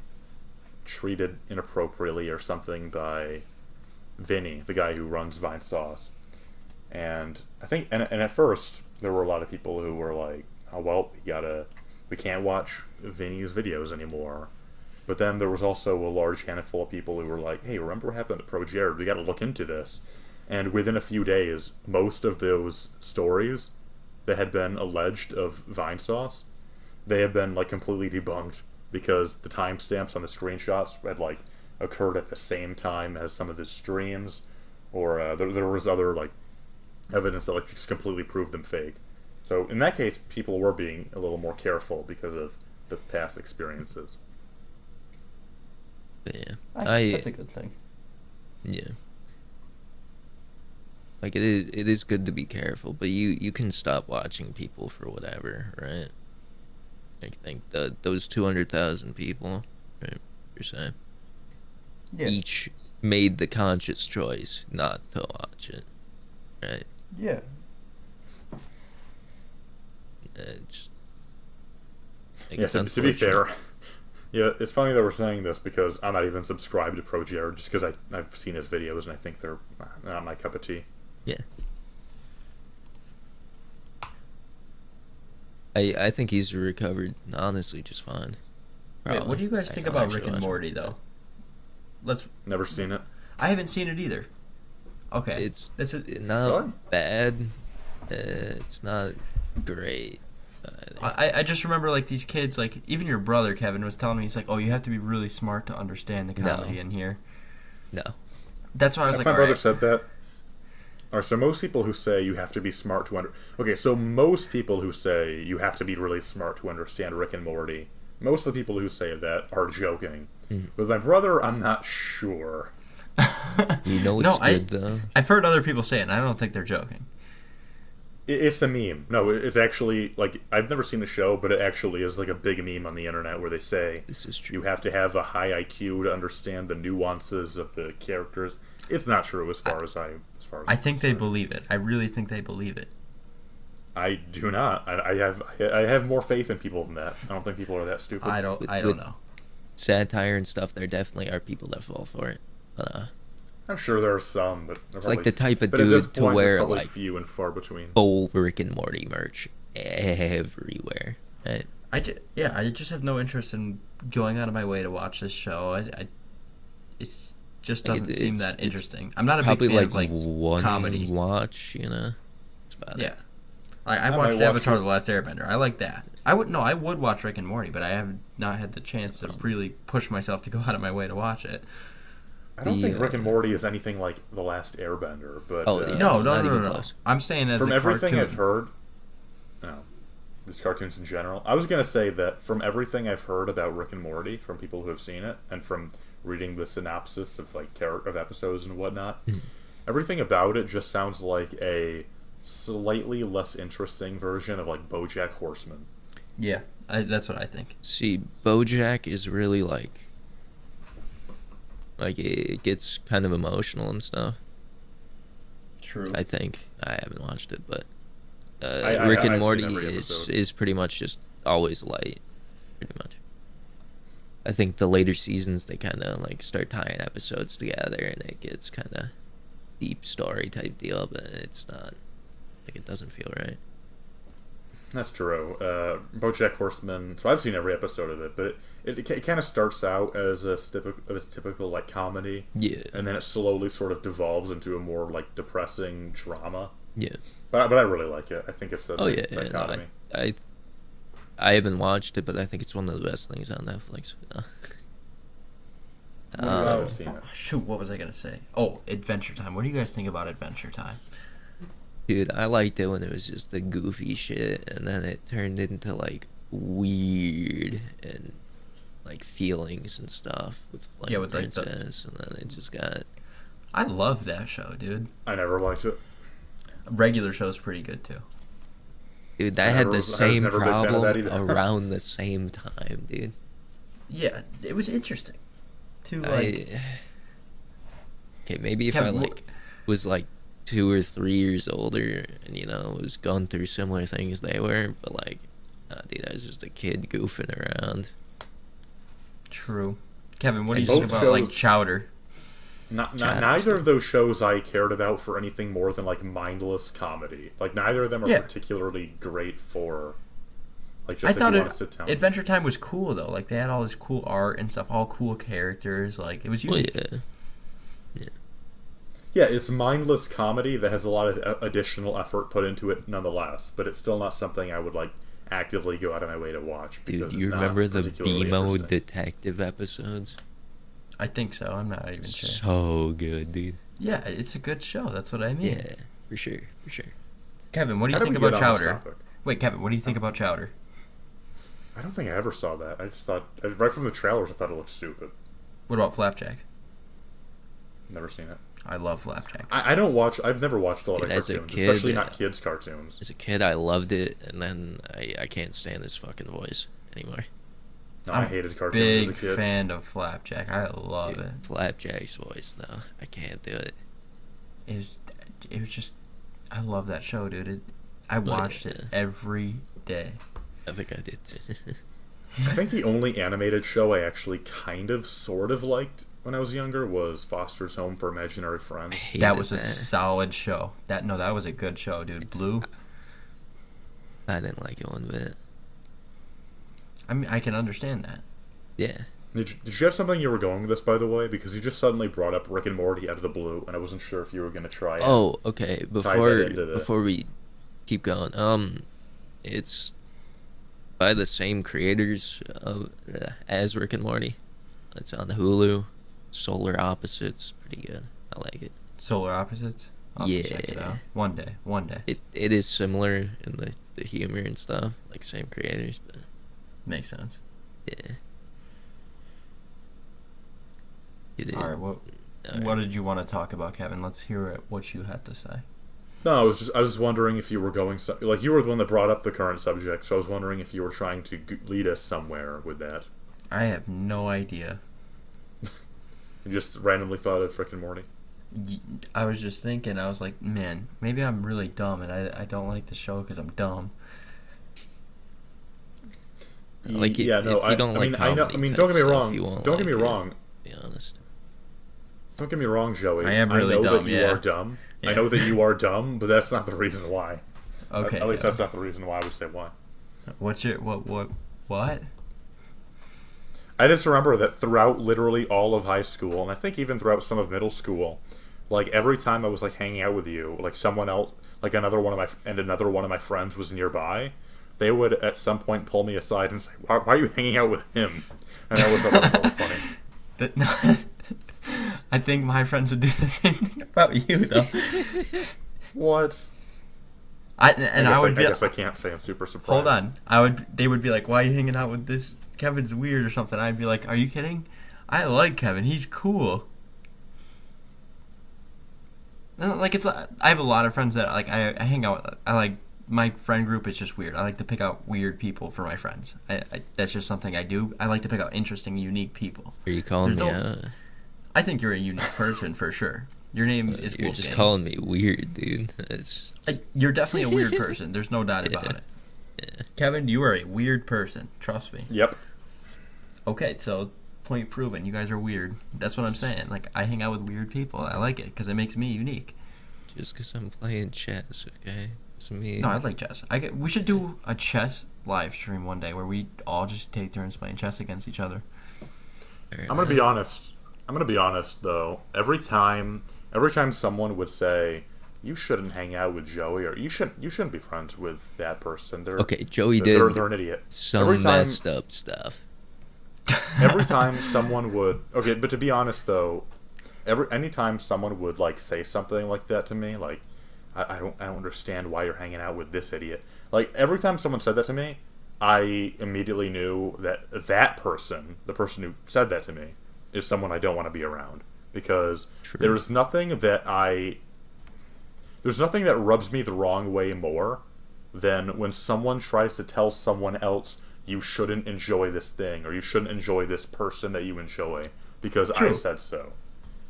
treated inappropriately or something by Vinny, the guy who runs Vine Sauce. And I think, and at first there were a lot of people who were like, "Oh well, we can't watch Vinny's videos anymore." But then there was also a large handful of people who were like, "Hey, remember what happened to Pro Jared? We got to look into this." And within a few days, most of those stories that had been alleged of Vine Sauce, they have been like completely debunked because the timestamps on the screenshots had like occurred at the same time as some of his streams, or there was other like evidence that like just completely proved them fake. So in that case, people were being a little more careful because of the past experiences. But yeah, That's a good thing. yeah. Like it is good to be careful, but you can stop watching people for whatever, right? I think those 200,000 people, right? You're saying Yeah. each made the conscious choice not to watch it, right? Yeah. Just like, Yeah, it's to be unfortunate. fair, yeah, it's funny that we're saying this because I'm not even subscribed to Pro Jared just because I've seen his videos and I think they're not my cup of tea. Yeah. I think he's recovered honestly just fine. Wait, what do you guys I think don't about actually Rick and watch it. Morty though? Let's. Never seen it. I haven't seen it either. Okay. It's This is. not Really? bad. It's not great. I just remember like these kids, like even your brother Kevin was telling me, he's like, "Oh, you have to be really smart to understand the No. comedy in here." No. That's why I was If like, my all brother right. said that. Alright, so most people who say you have to be smart to okay, so most people who say you have to be really smart to understand Rick and Morty, most of the people who say that are joking. Mhm. With my brother, I'm not sure. You know it's No, good though. I've heard other people say it, and I don't think they're joking. It's a meme. No, it's actually like I've never seen the show, but it actually is like a big meme on the internet where they say This is true. you have to have a high IQ to understand the nuances of the characters. It's not true as far as I think they believe it. I really think they believe it. I do not. I have more faith in people than that. I don't think people are that stupid. I don't With- know. Satire and stuff, there definitely are people that fall for it. But I'm sure there are some, but it's like the type of but at this dude to point, wear there's probably like few and far between. full Rick and Morty merch everywhere. Right? I just have no interest in going out of my way to watch this show. it just Like, doesn't seem that it's interesting. I'm not a big probably fan like of like one comedy. watch, you know. That's about Yeah, it. I might watched watch Avatar: it. The Last Airbender. I like that. I would watch Rick and Morty, but I have not had the chance to really push myself to go out of my way to watch it. I don't The, think Rick and Morty is anything like The Last Airbender, but Oh, yeah. No, not even no. close. I'm saying as from a everything cartoon. I've heard, no, these cartoons in general. I was gonna say that from everything I've heard about Rick and Morty, from people who have seen it, and from reading the synopsis of like of episodes and whatnot, everything about it just sounds like a slightly less interesting version of like BoJack Horseman. Yeah, that's what I think. See, BoJack is really like it gets kind of emotional and stuff. True. I think I haven't watched it, but I've Rick and seen Morty every is episode. pretty much just always light, pretty much. I think the later seasons they kind of like start tying episodes together, and it gets kind of deep story type deal, but it's not like it doesn't feel right. That's true. BoJack Horseman. So I've seen every episode of it, but it kind of starts out as a typical like comedy, Yeah, and then it slowly sort of devolves into a more like depressing drama. yeah. But I really like it. I think it's a Oh nice yeah, yeah. No, dichotomy. I haven't watched it, but I think it's one of the best things on Netflix. I haven't seen it. Shoot, what was I gonna say? Oh, Adventure Time. What do you guys think about Adventure Time? Dude, I liked it when it was just the goofy shit, and then it turned into like weird and like feelings and stuff with like Yeah, with, like, the- princess, and then it just got I love that show, dude. I never liked it. Regular show's pretty good too. dude. That I had never the was- I was same never a big fan of that problem either. around the same time, dude. Yeah, it was interesting. To like, Okay, maybe if Kevin, I what- like was like 2 or 3 years older and was going through similar things they were, but like, dude, I was just a kid goofing around. true. Kevin, what do you Both think about like shows- Chowder? Neither of those shows I cared about for anything more than like mindless comedy. Like neither of them are Yeah. particularly great for like just I if thought you want to sit down. Adventure Time was cool though. Like they had all this cool art and stuff, all cool characters. Like it was Well, unique. yeah. Yeah, it's mindless comedy that has a lot of additional effort put into it nonetheless, but it's still not something I would like actively go out of my way to watch. Dude, because you it's not remember the particularly BMO interesting. detective episodes? I think so. I'm not even sure. So good, dude. Yeah, it's a good show. That's what I mean. Yeah, for sure. Kevin, what do you How did think we about get on this Chowder? topic? Wait, Kevin, what do you think about Chowder? I don't think I ever saw that. I just thought right from the trailers I thought it looked stupid. What about Flapjack? Never seen it. I love Flapjack. I don't watch. I've never watched a lot of Dude, as a cartoons, kid, especially yeah. not kids' cartoons. As a kid, I loved it, and then I can't stand his fucking voice anymore. No, I'm I hated cartoons as a Big kid. fan of Flapjack. I love Dude, it. Flapjack's voice, though. I can't do it. It was just. I love that show, dude. I watched it yeah. every day. I think I did too. I think the only animated show I actually kind of sort of liked when I was younger was Foster's Home for Imaginary Friends. That was a solid show. That was a good show, dude. Blue. I didn't like it one bit. I mean, I can understand that. Yeah. Did you have something you were going with this, by the way? Because you just suddenly brought up Rick and Morty out of the blue, and I wasn't sure if you were going to try it. Oh, okay. into the- Before we keep going, it's by the same creators as Rick and Morty. It's on Hulu. Solar Opposites, pretty good. I like it. Solar Opposites. I'll have to check it Yeah. out. One day. It is similar in the humor and stuff, like same creators, but Makes sense. yeah. It All right, what Alright. did you want to talk about, Kevin? Let's hear what you had to say. No, I was wondering if you were going like you were the one that brought up the current subject, so I was wondering if you were trying to lead us somewhere with that. I have no idea. You just randomly thought of Rick and Morty. I was just thinking, I was like, man, maybe I'm really dumb and I don't like the show because I'm dumb. Like yeah, if no, you don't like I know. I comedy mean, type don't get me stuff, wrong. you won't Don't get me like it. wrong. Be honest. Don't get me wrong, Joey. I am really know dumb, that you yeah. are dumb. Yeah. I know that you are dumb, but that's not the reason why. Okay. At least that's not the reason why I would say why. What's your what? I just remember that throughout literally all of high school, and I think even throughout some of middle school, like every time I was like hanging out with you, like someone else, like another one of my friends was nearby, they would at some point pull me aside and say, "Why are you hanging out with him?" And I always thought that was really funny. I think my friends would do the same thing about you, though. What? I guess I can't say I'm super surprised. Hold on. They would be like, "Why are you hanging out with this? Kevin's weird or something." I'd be like, "Are you kidding? I like Kevin. He's cool." Like I have a lot of friends that like I hang out with. I like my friend group is just weird. I like to pick out weird people for my friends. That's just something I do. I like to pick out interesting, unique people. Are you calling me out? I think you're a unique person for sure. Your name is. You're just calling me weird, dude. It's just... You're definitely a weird person. There's no doubt about it. Yeah. Kevin, you are a weird person. Trust me. Yep. Okay, so point proven. You guys are weird. That's what I'm saying. Like, I hang out with weird people. I like it because it makes me unique. Just because I'm playing chess, okay? It's me. No, I like chess. We should do a chess live stream one day where we all just take turns playing chess against each other. I'm gonna be honest. Though. Every time someone would say, "You shouldn't hang out with Joey," or "You shouldn't be friends with that person," they're an idiot. Some messed up stuff. Every time someone would, okay, but to be honest though, anytime someone would like say something like that to me, like I don't understand why you're hanging out with this idiot. Like every time someone said that to me, I immediately knew that person, the person who said that to me, is someone I don't want to be around, because there's nothing that rubs me the wrong way more than when someone tries to tell someone else you shouldn't enjoy this thing, or you shouldn't enjoy this person that you enjoy because I said so.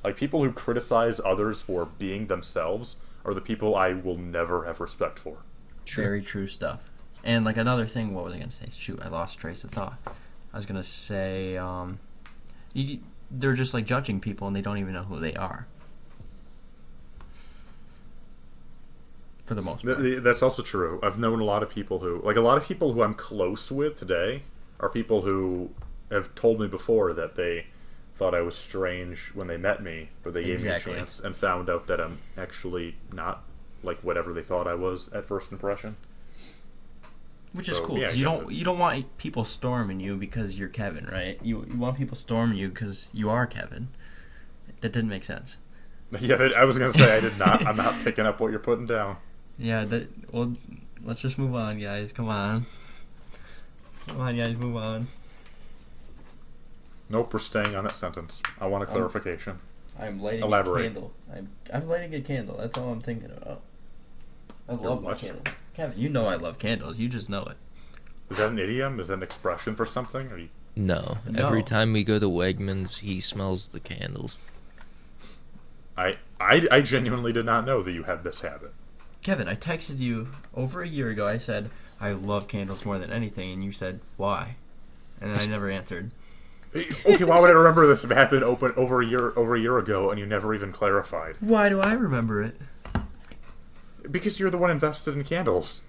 Like, people who criticize others for being themselves are the people I will never have respect for. Very true stuff. And like another thing, what was I going to say? Shoot, I lost trace of thought. I was going to say, they're just like judging people and they don't even know who they are. For the most part. That's also true. I've known a lot of people who I'm close with today are people who have told me before that they thought I was strange when they met me, but they gave me a chance and found out that I'm actually not like whatever they thought I was at first impression. Which is cool. Yeah, you don't want people storming you because you're Kevin, right? You want people storming you because you are Kevin. That didn't make sense. Yeah, I was gonna say I'm not picking up what you're putting down. Yeah. Well, let's just move on, guys. Come on, guys, move on. Nope, we're staying on that sentence. I want a clarification. I'm lighting a candle. I'm lighting a candle. That's all I'm thinking about. I love my candle. Kevin, you know I love candles. You just know it. Is that an idiom? Is that an expression for something? No. Every time we go to Wegmans, he smells the candles. I genuinely did not know that you had this habit. Kevin, I texted you over a year ago. I said, I love candles more than anything, and you said, why? And then I never answered. Okay, why would I remember this if it happened over a year ago and you never even clarified? Why do I remember it? Because you're the one invested in candles.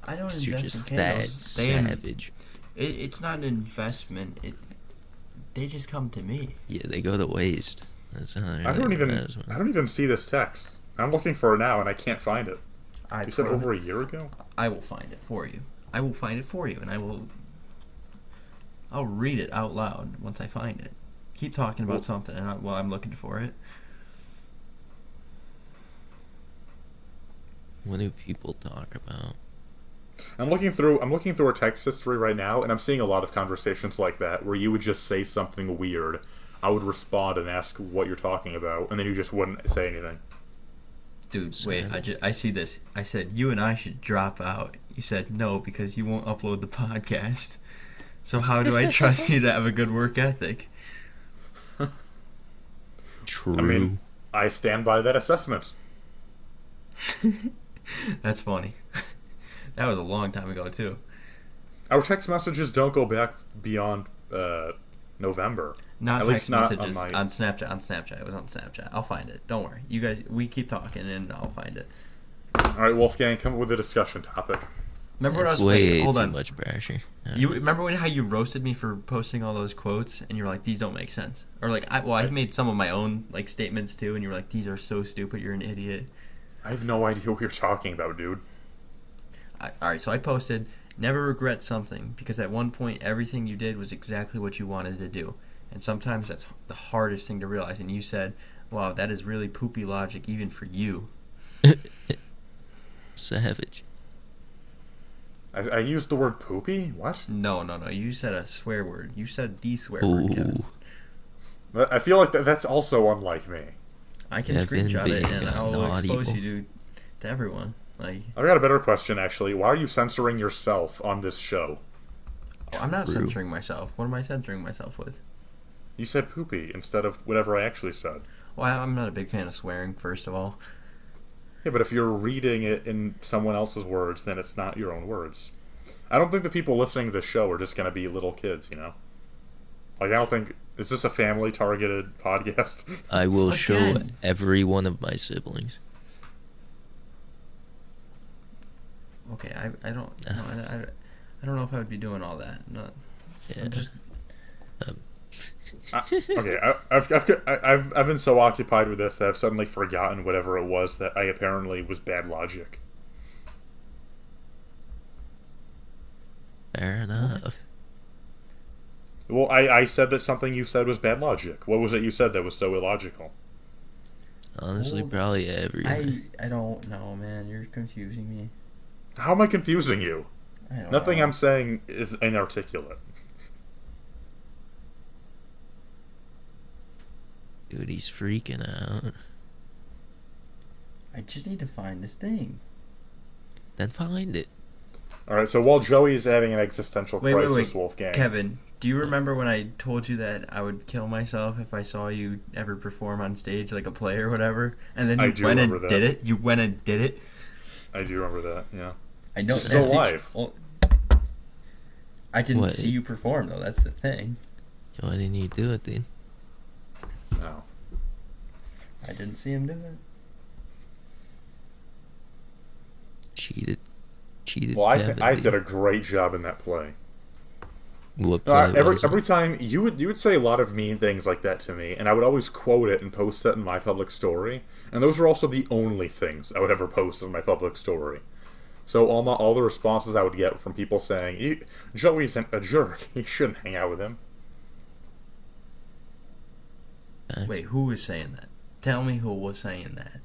I don't invest you're just in candles. That savage. It's not an investment. They just come to me. Yeah, they go to waste. I don't even see this text. I'm looking for it now and I can't find it. You said over a year ago? I will find it for you. And I'll read it out loud once I find it. Keep talking about something while I'm looking for it. What do people talk about? I'm looking through our text history right now, and I'm seeing a lot of conversations like that where you would just say something weird. I would respond and ask what you're talking about, and then you just wouldn't say anything. Dude, wait, I see this. I said, you and I should drop out. You said, no, because you won't upload the podcast. So how do I trust you to have a good work ethic? True. I mean, I stand by that assessment. That's funny. That was a long time ago, too. Our text messages don't go back beyond November. Not At text least not messages on Snapchat. On Snapchat. It was on Snapchat. I'll find it. Don't worry. You guys, we keep talking and I'll find it. All right, Wolfgang, come up with a discussion topic. Remember when I That's was way hold too on. much pressure. You remember how you roasted me for posting all those quotes, and you were like, "These don't make sense," or like, I made some of my own like statements too, and you were like, "These are so stupid. You're an idiot." I have no idea what you're talking about, dude. All right, so I posted, "Never regret something because at one point everything you did was exactly what you wanted to do, and sometimes that's the hardest thing to realize." And you said, "Wow, that is really poopy logic even for you." Savage. I used the word poopy? What? No. You said a swear word. You said the swear word, Kevin. Ooh. I feel like that's also unlike me. I can Kevin screenshot it being and a I'll naughty expose boy. you to everyone. Like, I've got a better question, actually. Why are you censoring yourself on this show? I'm not True. censoring myself. What am I censoring myself with? You said poopy instead of whatever I actually said. Well, I'm not a big fan of swearing, first of all. Yeah, but if you're reading it in someone else's words, then it's not your own words. I don't think the people listening to this show are just going to be little kids, you know? Like, I don't think... Is this a family-targeted podcast? I will show Again. every one of my siblings. Okay, I don't... No, I don't know if I would be doing all that. No, Yeah. I'm just... Okay, I've been so occupied with this that I've suddenly forgotten whatever it was that I apparently was bad logic. Fair enough. Well, I said that something you said was bad logic. What was it you said that was so illogical? Honestly, Well, probably everything. I don't know, man. You're confusing me. How am I confusing you? I don't Nothing know. I'm saying is inarticulate. Dude, he's freaking out. I just need to find this thing. Then find it. Alright, so while Joey's having an existential Wait, crisis, Wolfgang... Kevin, do you remember when I told you that I would kill myself if I saw you ever perform on stage like a play or whatever? And then I you do went and remember that. did it? You went and did it? I do remember that, yeah. I know. Still that's alive. Well, I can What? see you perform, though. That's the thing. Why didn't you do it, then? No. I didn't see him do it. Cheated. Well, I Kevin, I dude. did a great job in that play. What No, play every was it? every time you would say a lot of mean things like that to me, and I would always quote it and post it in my public story. And those were also the only things I would ever post in my public story. So all the responses I would get from people saying, "Joey's a jerk. You shouldn't hang out with him." Wait, who was saying that? Tell me who was saying that.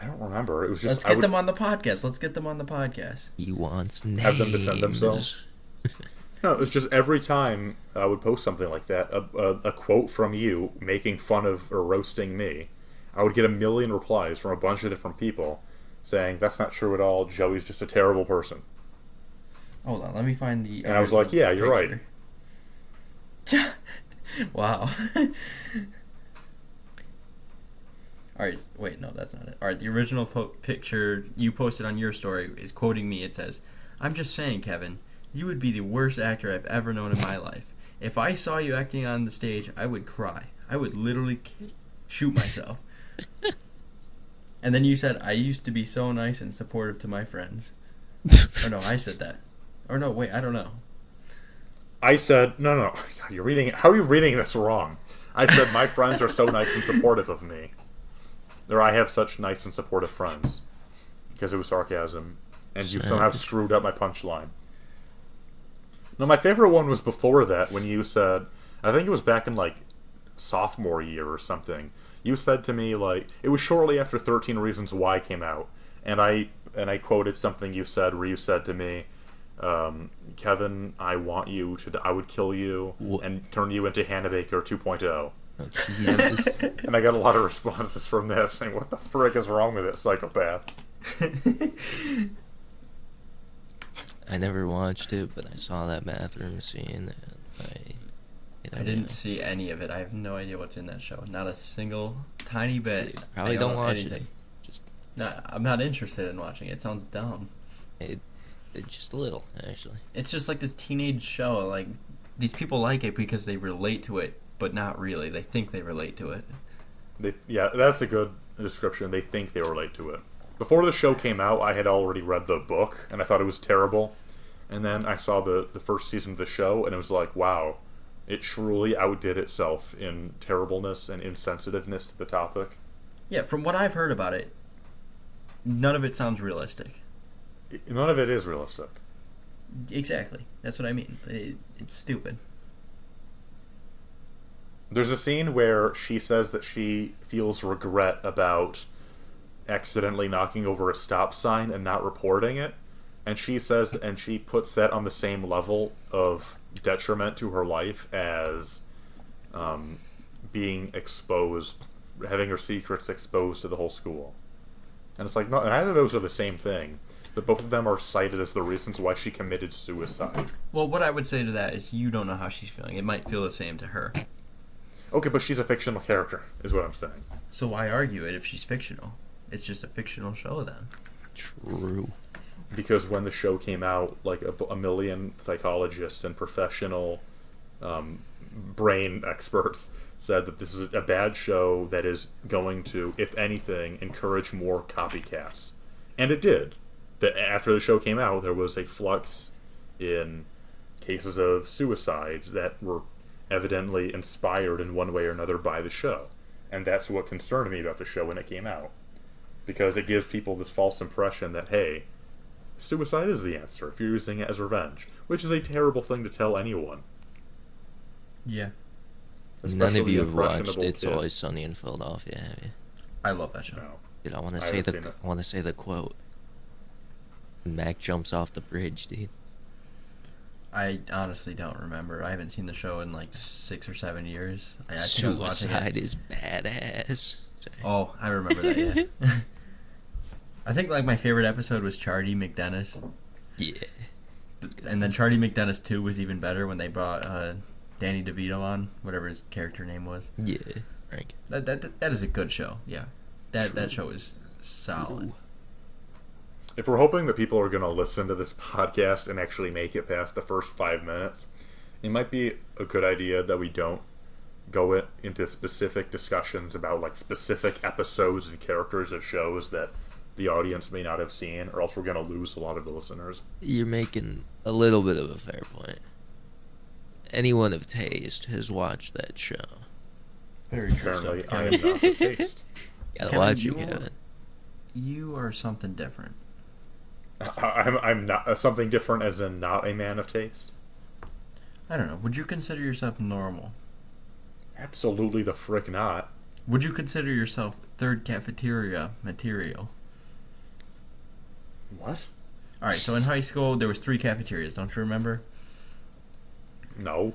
I don't remember. It was just Let's get them on the podcast. Let's get them on the podcast. He wants names. have them defend themselves. No, it was just every time I would post something like that, a quote from you making fun of or roasting me, I would get a million replies from a bunch of different people saying, "That's not true at all. Joey's just a terrible person." Hold on, let me find the. And I was like, "Yeah, you're right." right. Wow. Alright, wait, no, that's not it. Alright, the original picture you posted on your story is quoting me. It says, "I'm just saying, Kevin, you would be the worst actor I've ever known in my life. If I saw you acting on the stage, I would cry. I would literally shoot myself." And then you said, "I used to be so nice and supportive to my friends." Or no, I said that. Or no, wait, I don't know. I said, "No. God, you're reading. How are you reading this wrong?" I said, "My friends are so nice and supportive of me." Or I have such nice and supportive friends. Because it was sarcasm. And you somehow screwed up my punchline. No, my favorite one was before that when you said, I think it was back in like sophomore year or something. You said to me like it was shortly after 13 Reasons Why came out, and I quoted something you said where you said to me, "Kevin, I would kill you and turn you into Hannah Baker 2.0." Oh, Jesus. And I got a lot of responses from that saying, "What the frick is wrong with this psychopath?" I never watched it, but I saw that bathroom scene. And I didn't see any of it. I have no idea what's in that show. Not a single tiny bit. Probably I don't know watch anything. it. Just No, I'm not interested in watching it. It sounds dumb. it's just a little, actually. It's just like this teenage show. Like, these people like it because they relate to it, but not really. They think they relate to it. Yeah, that's a good description. They think they relate to it. before the show came out, I had already read the book, and I thought it was terrible. And then I saw the first season of the show, and it was like, wow, it truly outdid itself in terribleness and insensitiveness to the topic. Yeah, from what I've heard about it, none of it sounds realistic. None of it is realistic. Exactly. That's what I mean. It's stupid. There's a scene where she says that she feels regret about accidentally knocking over a stop sign and not reporting it. And she says, and she puts that on the same level of detriment to her life as being exposed, having her secrets exposed to the whole school. And it's like, no, neither of those are the same thing. But both of them are cited as the reasons why she committed suicide. Well, what I would say to that is you don't know how she's feeling. It might feel the same to her. Okay, but she's a fictional character, is what I'm saying. So why argue it if she's fictional? It's just a fictional show then. True. Because when the show came out, like a million psychologists and professional brain experts said that this is a bad show that is going to, if anything, encourage more copycats. And it did. That after the show came out, there was a flux in cases of suicides that were evidently inspired in one way or another by the show. And that's what concerned me about the show when it came out. Because it gives people this false impression that, hey, suicide is the answer if you're using it as revenge, which is a terrible thing to tell anyone. Yeah. None of you have watched impressionable It's kids. Always Sunny in Philadelphia, have you? I love that show. No. Dude, I want to I say haven't seen it. I want to say the quote. Mac jumps off the bridge, dude. I honestly don't remember. I haven't seen the show in like 6 or 7 years. I think I was watching Suicide it. is badass. Oh, I remember that, yeah. I think like my favorite episode was Charlie McDennis. Yeah. And then Charlie McDennis 2 was even better when they brought Danny DeVito on, whatever his character name was. Yeah. Right. That is a good show, yeah. That show is solid. True. If we're hoping that people are going to listen to this podcast and actually make it past the first 5 minutes, it might be a good idea that we don't go into specific discussions about like specific episodes and characters of shows that the audience may not have seen, or else we're going to lose a lot of the listeners. You're making a little bit of a fair point. Anyone of taste has watched that show. Very true. Apparently, stuff. I am not of taste. Gotta Kevin, watch you it, Kevin. You are something different. I'm not something different, as in not a man of taste. I don't know. Would you consider yourself normal? Absolutely the frick not. Would you consider yourself third cafeteria material? What? All right. So in high school, there was 3 cafeterias. Don't you remember? No.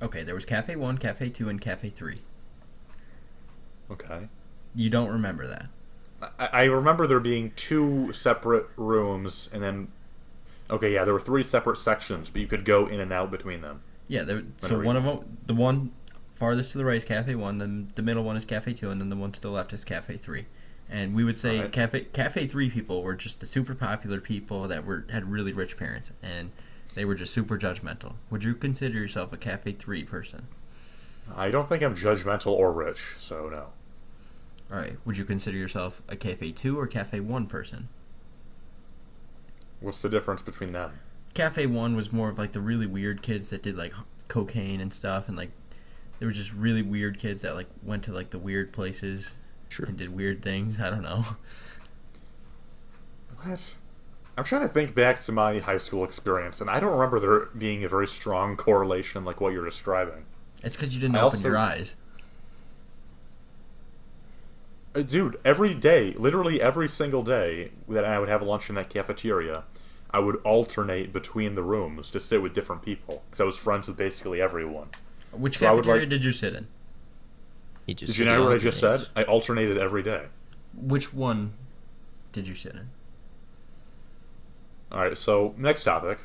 Okay. There was Cafe 1, Cafe 2, and Cafe 3. Okay. You don't remember that? I remember there being 2 separate rooms, and then... Okay, yeah, there were 3 separate sections, but you could go in and out between them. Yeah. So one of them, the one farthest to the right is Cafe 1, then the middle one is Cafe 2, and then the one to the left is Cafe 3. And we would say Right. Cafe 3 people were just the super popular people that had really rich parents, and they were just super judgmental. Would you consider yourself a Cafe 3 person? I don't think I'm judgmental or rich, so no. All right. Would you consider yourself a Cafe 2 or Cafe 1 person? What's the difference between them? Cafe 1 was more of like the really weird kids that did like cocaine and stuff, and like there were just really weird kids that like went to like the weird places and did weird things. I don't know. What? I'm trying to think back to my high school experience, and I don't remember there being a very strong correlation like what you're describing. It's because you didn't I open also- your eyes. Dude, every day, literally every single day that I would have lunch in that cafeteria, I would alternate between the rooms to sit with different people, because I was friends with basically everyone. Which So I would cafeteria like- did you sit in? He just Did you said he know what I just alternates. said? I alternated every day. Which one did you sit in? Alright, so, next topic.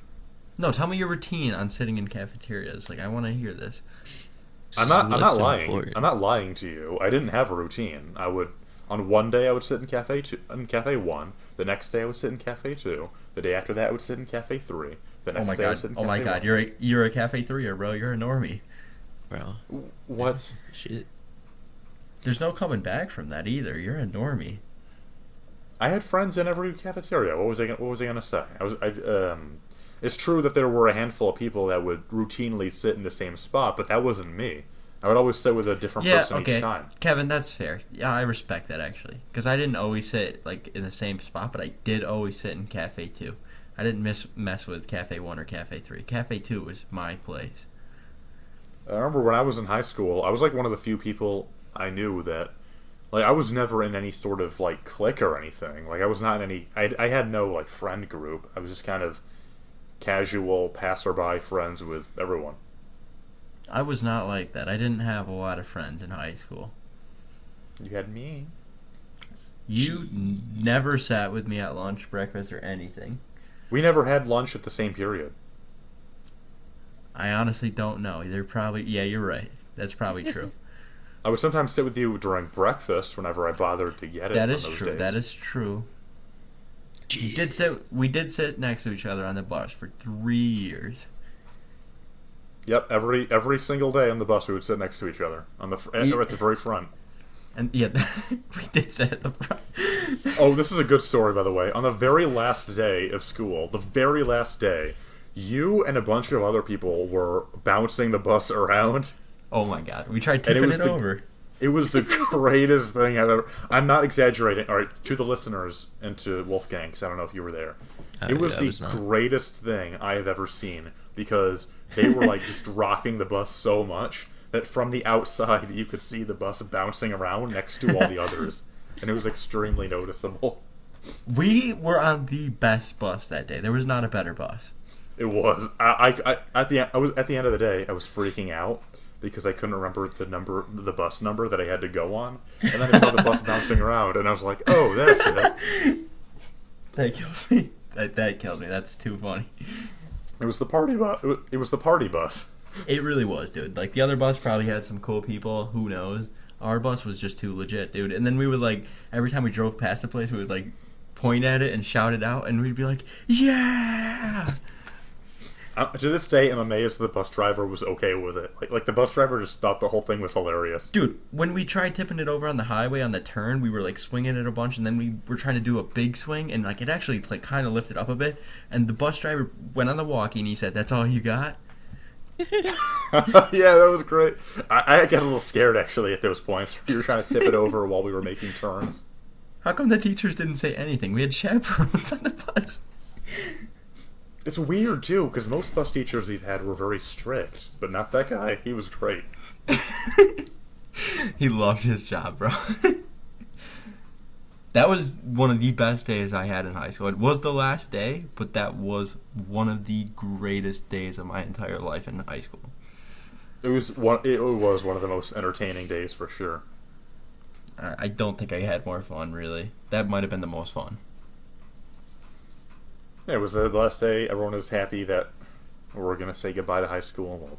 No, tell me your routine on sitting in cafeterias. Like, I want to hear this. I'm not What's lying. important? I'm not lying to you. I didn't have a routine. On one day I would sit in Cafe 1. The next day I would sit in Cafe 2. The day after that I would sit in Cafe 3. The next Oh my day I would god! sit in Oh Cafe my god! 1. You're a Cafe 3er, bro. You're a normie. Bro. What? Shit. There's no coming back from that either. You're a normie. I had friends in every cafeteria. What was I gonna say? It's true that there were a handful of people that would routinely sit in the same spot, but that wasn't me. I would always sit with a different person each time. Kevin, that's fair. Yeah, I respect that actually, because I didn't always sit like in the same spot, but I did always sit in Cafe 2. I didn't mess with Cafe 1 or Cafe 3. Cafe 2 was my place. I remember when I was in high school, I was like one of the few people I knew that, like, I was never in any sort of like clique or anything. Like, I was not in any. I had no like friend group. I was just kind of casual passerby friends with everyone. I was not like that. I didn't have a lot of friends in high school. You had me. You never sat with me at lunch, breakfast, or anything. We never had lunch at the same period. I honestly don't know. They're probably... Yeah, you're right. That's probably true. I would sometimes sit with you during breakfast whenever I bothered to get it. That is true. Days. That is true. We did sit next to each other on the bus for 3 years. Yep, every single day on the bus we would sit next to each other at the very front. And yeah, we did sit at the front. Oh, this is a good story, by the way. On the very last day of school, the very last day, you and a bunch of other people were bouncing the bus around. Oh my god, we tried tipping it over. It was the greatest thing I've ever... I'm not exaggerating. All right, to the listeners and to Wolfgang, because I don't know if you were there. It was the greatest thing I have ever seen, because they were like just rocking the bus so much that from the outside you could see the bus bouncing around next to all the others, and it was extremely noticeable. We were on the best bus that day. There was not a better bus. It was. At the end of the day, I was freaking out because I couldn't remember the bus number that I had to go on, and then I saw the bus bouncing around, and I was like, "Oh, that's it." That kills me. That killed me. That's too funny. It was the party bus. It was the party bus. It really was, dude. Like, the other bus probably had some cool people. Who knows? Our bus was just too legit, dude. And then we would, like, every time we drove past a place, we would, like, point at it and shout it out, and we'd be like, yeah! To this day, I'm amazed the bus driver was okay with it. Like the bus driver just thought the whole thing was hilarious. Dude, when we tried tipping it over on the highway on the turn, we were like swinging it a bunch, and then we were trying to do a big swing, and like it actually like kind of lifted up a bit. And the bus driver went on the walkie, and he said, "That's all you got?" Yeah, that was great. I got a little scared actually at those points. We were trying to tip it over while we were making turns. How come the teachers didn't say anything? We had chaperones on the bus. It's weird, too, because most bus teachers we've had were very strict, but not that guy. He was great. He loved his job, bro. That was one of the best days I had in high school. It was the last day, but that was one of the greatest days of my entire life in high school. It was one of the most entertaining days, for sure. I don't think I had more fun, really. That might have been the most fun. Yeah, it was the last day. Everyone is happy that we're going to say goodbye to high school. Well,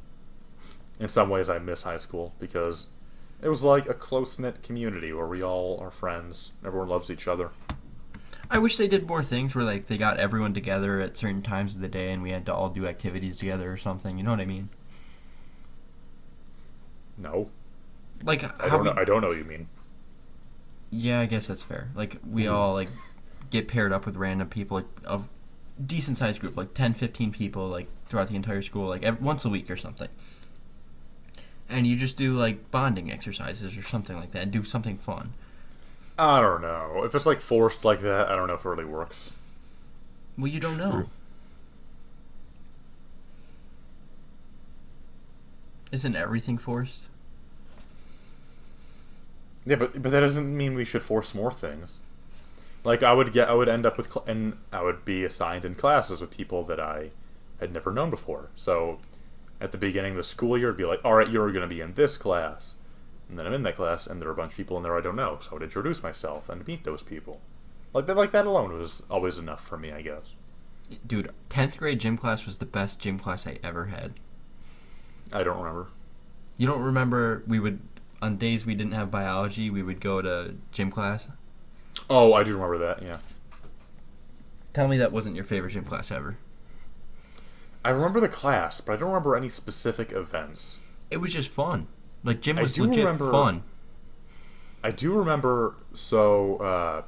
in some ways, I miss high school because it was like a close-knit community where we all are friends. Everyone loves each other. I wish they did more things where like they got everyone together at certain times of the day and we had to all do activities together or something. You know what I mean? No. Like I don't know what you mean. Yeah, I guess that's fair. Like we all like get paired up with random people, like of decent sized group, like 10, 15 people, like throughout the entire school, like once a week or something. And you just do like bonding exercises or something like that, and do something fun. I don't know. If it's like forced like that, I don't know if it really works. Well, you don't know. Isn't everything forced? Yeah, but that doesn't mean we should force more things. Like I would end up with, and I would be assigned in classes with people that I had never known before. So at the beginning of the school year, it'd be like, all right, you're going to be in this class. And then I'm in that class, and there are a bunch of people in there I don't know. So I would introduce myself and meet those people. Like that alone was always enough for me, I guess. Dude, 10th grade gym class was the best gym class I ever had. I don't remember. You don't remember on days we didn't have biology, we would go to gym class? Oh, I do remember that, yeah. Tell me that wasn't your favorite gym class ever. I remember the class, but I don't remember any specific events. It was just fun. Like, gym was legit fun. I do remember, so,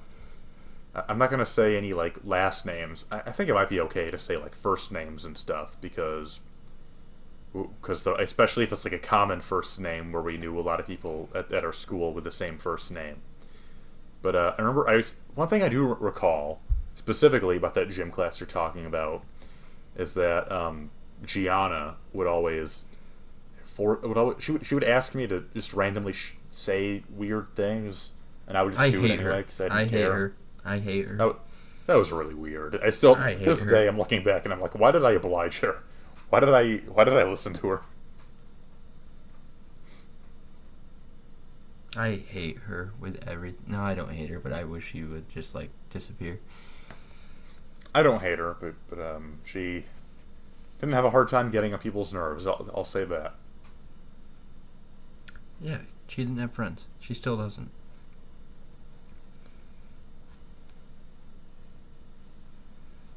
I'm not gonna say any like last names. I think it might be okay to say like first names and stuff because especially if it's like a common first name where we knew a lot of people at our school with the same first name. But I remember one thing I do recall specifically about that gym class you're talking about is that Gianna would always she would ask me to just randomly say weird things, and I would just do it anyway because I didn't care. I hate her. That was really weird. I still this day I'm looking back and I'm like, why did I oblige her? Why did I listen to her? I hate her with every. No, I don't hate her, but I wish she would just like disappear. I don't hate her, but she didn't have a hard time getting on people's nerves. I'll say that. Yeah, she didn't have friends. She still doesn't.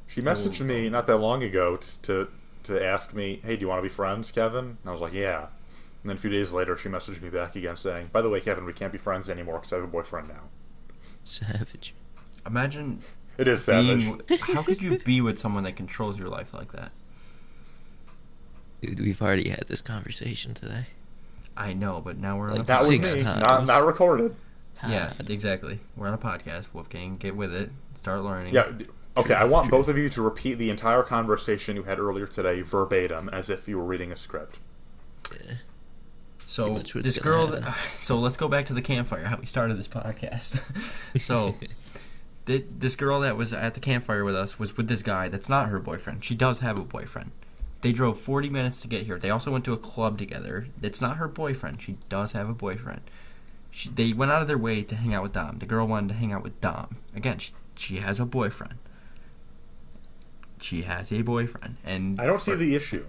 She messaged me not that long ago to ask me, hey, do you want to be friends, Kevin? And I was like, yeah. And then a few days later, she messaged me back again saying, by the way, Kevin, we can't be friends anymore because I have a boyfriend now. Savage. Imagine. It is savage. How could you be with someone that controls your life like that? Dude, we've already had this conversation today. I know, but now we're on Like a That was Six me, times. not recorded. Yeah, exactly. We're on a podcast. Wolfgang, get with it. Start learning. Yeah. Okay, I want True. both of you to repeat the entire conversation you had earlier today verbatim, as if you were reading a script. Yeah. So That's what's this gonna girl. happen. So let's go back to the campfire. How we started this podcast. So this girl that was at the campfire with us was with this guy that's not her boyfriend. She does have a boyfriend. They drove 40 minutes to get here. They also went to a club together. It's not her boyfriend. She does have a boyfriend. They went out of their way to hang out with Dom. The girl wanted to hang out with Dom. Again, she has a boyfriend. She has a boyfriend, and I don't see the issue.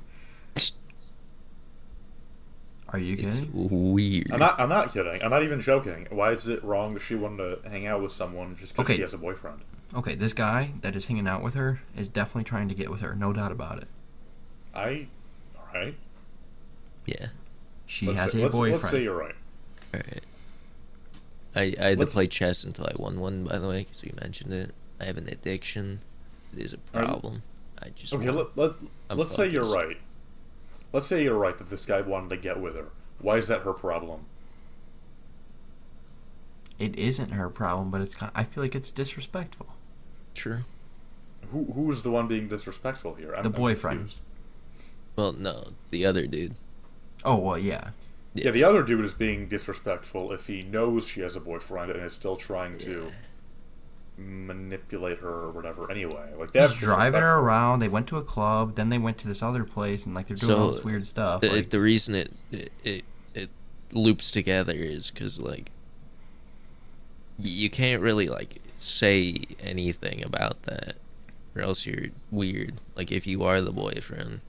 Are you It's kidding? weird. I'm not kidding. I'm not even joking. Why is it wrong that she wanted to hang out with someone just because Okay. she has a boyfriend? Okay, this guy that is hanging out with her is definitely trying to get with her, no doubt about it. Alright. Yeah. She Let's has say, a boyfriend. Let's say you're right. Alright. I had to Let's- play chess until I won one, by the way, because you mentioned it. I have an addiction. It is a Alright. problem. I just Okay, want- I'm let's say you're focused. right. Let's say you're right that this guy wanted to get with her. Why is that her problem? It isn't her problem, but I feel like it's disrespectful. True. Who's the one being disrespectful here? The boyfriend. confused. Well, no, the other dude. Oh, well, yeah. Yeah, the other dude is being disrespectful if he knows she has a boyfriend and is still trying to manipulate her or whatever. Anyway, like that's He's driving her disrespectful. around. They went to a club, then they went to this other place, and like they're doing all So, this weird stuff. The, like, the reason it loops together is because, like, you can't really, like, say anything about that, or else you're weird. Like, if you are the boyfriend.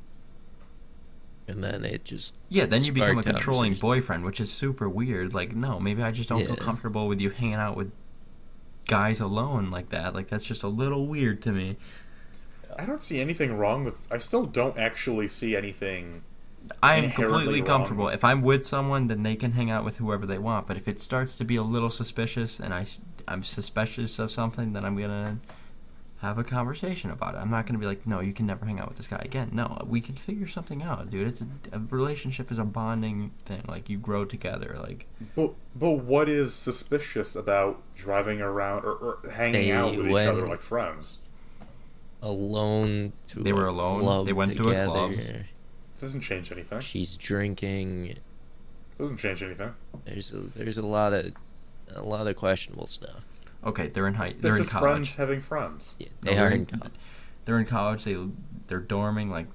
And then it just yeah, then you become a sparked controlling conversation. boyfriend, which is super weird. Like, no, maybe I just don't feel Yeah. comfortable with you hanging out with guys alone like that. Like, that's just a little weird to me. I don't see anything wrong with. I still don't actually see anything. I am Inherently completely wrong. comfortable. If I'm with someone, then they can hang out with whoever they want. But if it starts to be a little suspicious, and I'm suspicious of something, then I'm gonna have a conversation about it. I'm not gonna be like, no, you can never hang out with this guy again. No, we can figure something out, dude. It's a relationship is a bonding thing. Like, you grow together. Like, But what is suspicious about driving around or hanging out with each when- other like friends? alone to They a were alone. club They went to a together. club. Doesn't change anything. She's drinking. Doesn't change anything. There's a lot of questionable stuff. okay, they're in This they're in is college. friends having friends. Yeah, No, they they're are in- in college. They're in college. They're dorming. Like,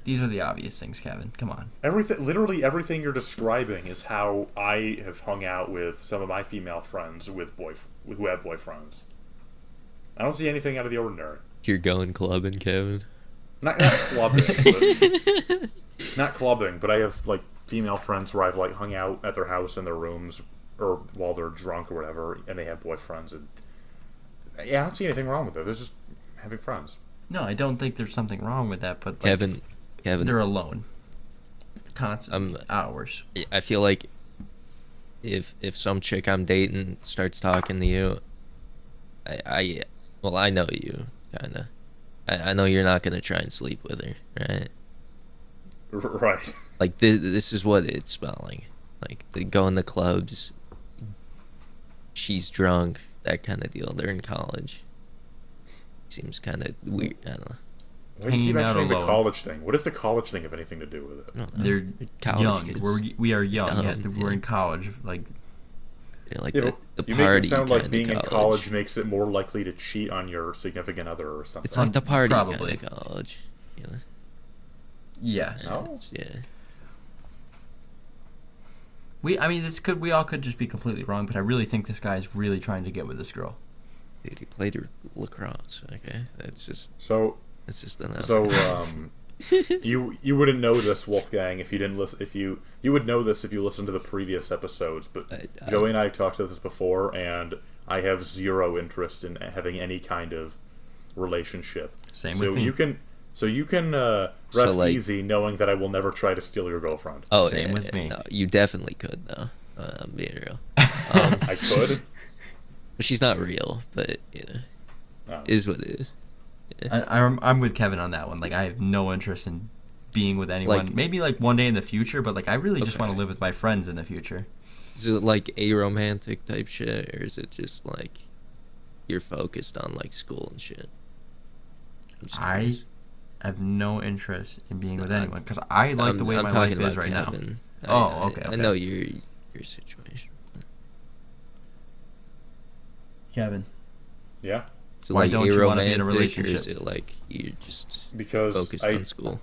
these are the obvious things, Kevin. Come on. Literally everything you're describing is how I have hung out with some of my female friends who have boyfriends. I don't see anything out of the ordinary. You're going clubbing, Kevin. Not clubbing, but, not clubbing, but I have like female friends where I've like hung out at their house in their rooms or while they're drunk or whatever, and they have boyfriends. And yeah, I don't see anything wrong with it. They're just having friends. No, I don't think there's something wrong with that. But like, Kevin, they're alone. Constant I'm- hours. I feel like if some chick I'm dating starts talking to you, well, I know you, kind of. I know you're not gonna try and sleep with her, right? Right. Like, this is what it's smelling. Like, they go in the clubs, she's drunk, that kind of deal. They're in college. Seems kind of weird, I don't know. Why do you keep Hanging out mentioning the alone. college thing? What does the college thing have anything to do with it? I don't know. They're College young. kids. We are young. Dumb, We're yeah. in college. Like, They're like Yeah, the but you make party it sound kind like being of in college makes it more likely to cheat on your significant other or something. It's like the party Probably. kind of college. You know? yeah. No? Yeah. I mean, we all could just be completely wrong, but I really think this guy's really trying to get with this girl. Dude, he played lacrosse. Okay, that's just So enough. So, you wouldn't know this, Wolfgang, if you didn't listen. If you would know this if you listened to the previous episodes. But Joey and I have talked about this before, and I have zero interest in having any kind of relationship. Same with me. You can rest like- easy knowing that I will never try to steal your girlfriend. Oh, Same yeah, with yeah, me. No, you definitely could though. I'm being real. I could. She's not real, but No. is what it is. I'm with Kevin on that one. Like, I have no interest in being with anyone. Like- Maybe like one day in the future, but like I really just want to Okay. live with my friends in the future. Is it like a romantic type shit, or is it just like you're focused on like school and shit? I'm just I curious. have no interest in being with I'm- anyone because I like the way I'm my talking life is about right now. Kevin. Oh, okay, I okay. know your situation. Kevin, Yeah, So Why like don't you wanna be in a aromantic, or relationship? is it like you just because focused I on school?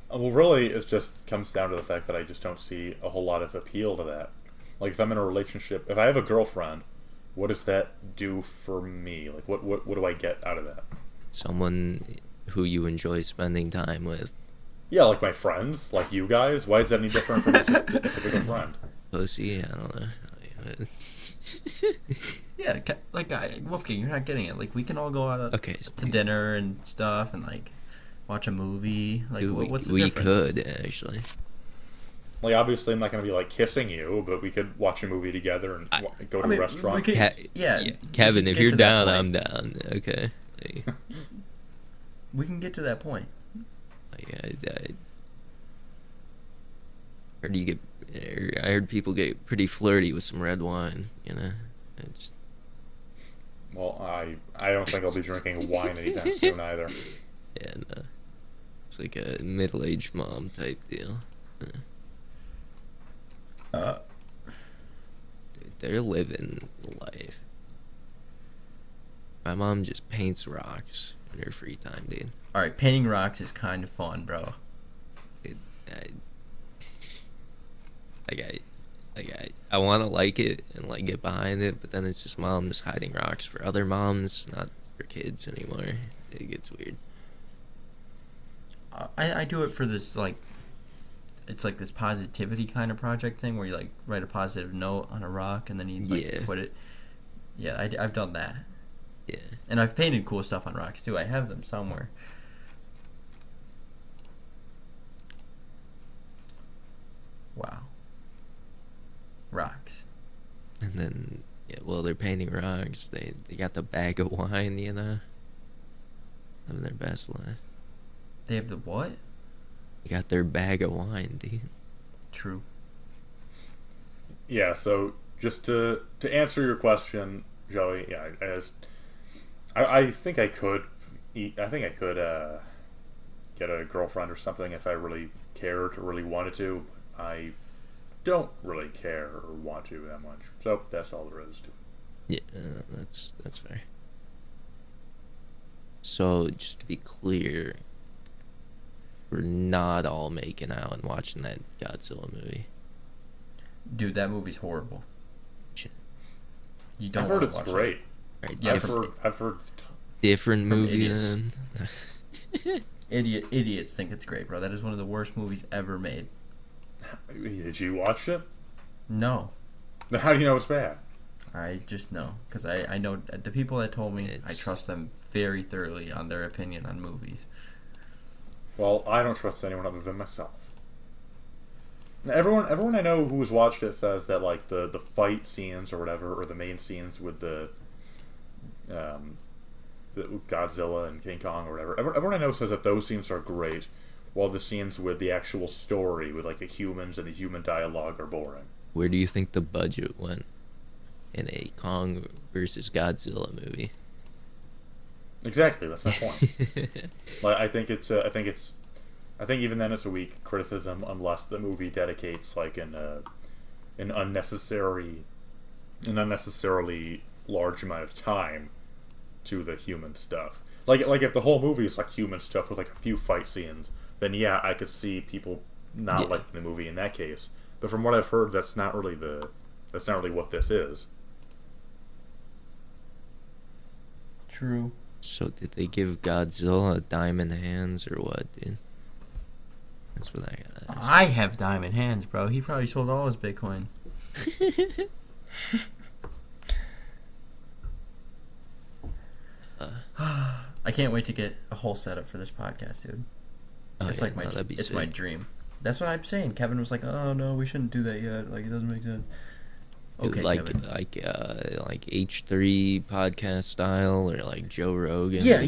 well, really, it just comes down to the fact that I just don't see a whole lot of appeal to that. Like, if I'm in a relationship, if I have a girlfriend, what does that do for me? Like, what do I get out of that? Someone who you enjoy spending time with. Yeah, like my friends, like you guys. Why is that any different from just a typical friend? Pussy, I don't know. yeah, Wolfgang, you're not getting it. Like, we can all go out Okay, to dinner and stuff, and like watch a movie. Like, dude, what's the we difference? could actually. Like, obviously, I'm not going to be like kissing you, but we could watch a movie together and go to a restaurant. we could- yeah, we Kevin, can if get you're to that down, point. I'm down. Okay. Like, We can get to that point. I heard I heard people get pretty flirty with some red wine. You know, it's Well, I don't think I'll be drinking wine anytime soon either. and it's like a middle-aged mom type deal. Dude, they're living life. My mom just paints rocks in her free time, dude. All right, painting rocks is kind of fun, bro. I want to like it and like get behind it, but then it's just moms hiding rocks for other moms, not for kids anymore. It gets weird. I do it for this, like, it's like this positivity kind of project thing where you like write a positive note on a rock and then you like Yeah. put it. Yeah, I've done that, Yeah. and I've painted cool stuff on rocks too. I have them somewhere. Wow. Rocks. And then, yeah, well, they're painting rocks. They got the bag of wine, you know, living their best life. They have the what? They got their bag of wine, dude. True. Yeah, so just to answer your question, Joey, yeah, I think I could get a girlfriend or something if I really cared or really wanted to. I don't really care or want to that much, so that's all there is to it. Yeah, that's fair. So, just to be clear, we're not all making out and watching that Godzilla movie. Dude, that movie's horrible. Shit. You don't I've heard wanna it's watch great. Right, Yeah, I've heard. different from movie idiots. then. Idiots think it's great, bro. That is one of the worst movies ever made. Did you watch it? No. Then how do you know it's bad? I just know. Because I know the people that told me, I It's- trust them very thoroughly on their opinion on movies. Well, I don't trust anyone other than myself. Everyone I know who's watched it says that like the fight scenes or whatever, or the main scenes with the Godzilla and King Kong or whatever. Everyone I know says that those scenes are great, while the scenes with the actual story, with like the humans and the human dialogue, are boring. Where do you think the budget went in a Kong versus Godzilla movie? Exactly, that's my point. Like, I think even then it's a weak criticism unless the movie dedicates like an unnecessarily large amount of time to the human stuff. Like if the whole movie is like human stuff with like a few fight scenes, then yeah, I could see people not liking the movie in that case. But from what I've heard, that's not really what this is. True. So did they give Godzilla diamond hands or what, dude? That's what I got. I have diamond hands, bro. He probably sold all his Bitcoin. I can't wait to get a whole setup for this podcast, dude. It's like my dream. That's what I'm saying. Kevin was like, "Oh no, we shouldn't do that yet. Like it doesn't make sense." Okay, like Kevin. like H3 podcast style or like Joe Rogan. Yeah.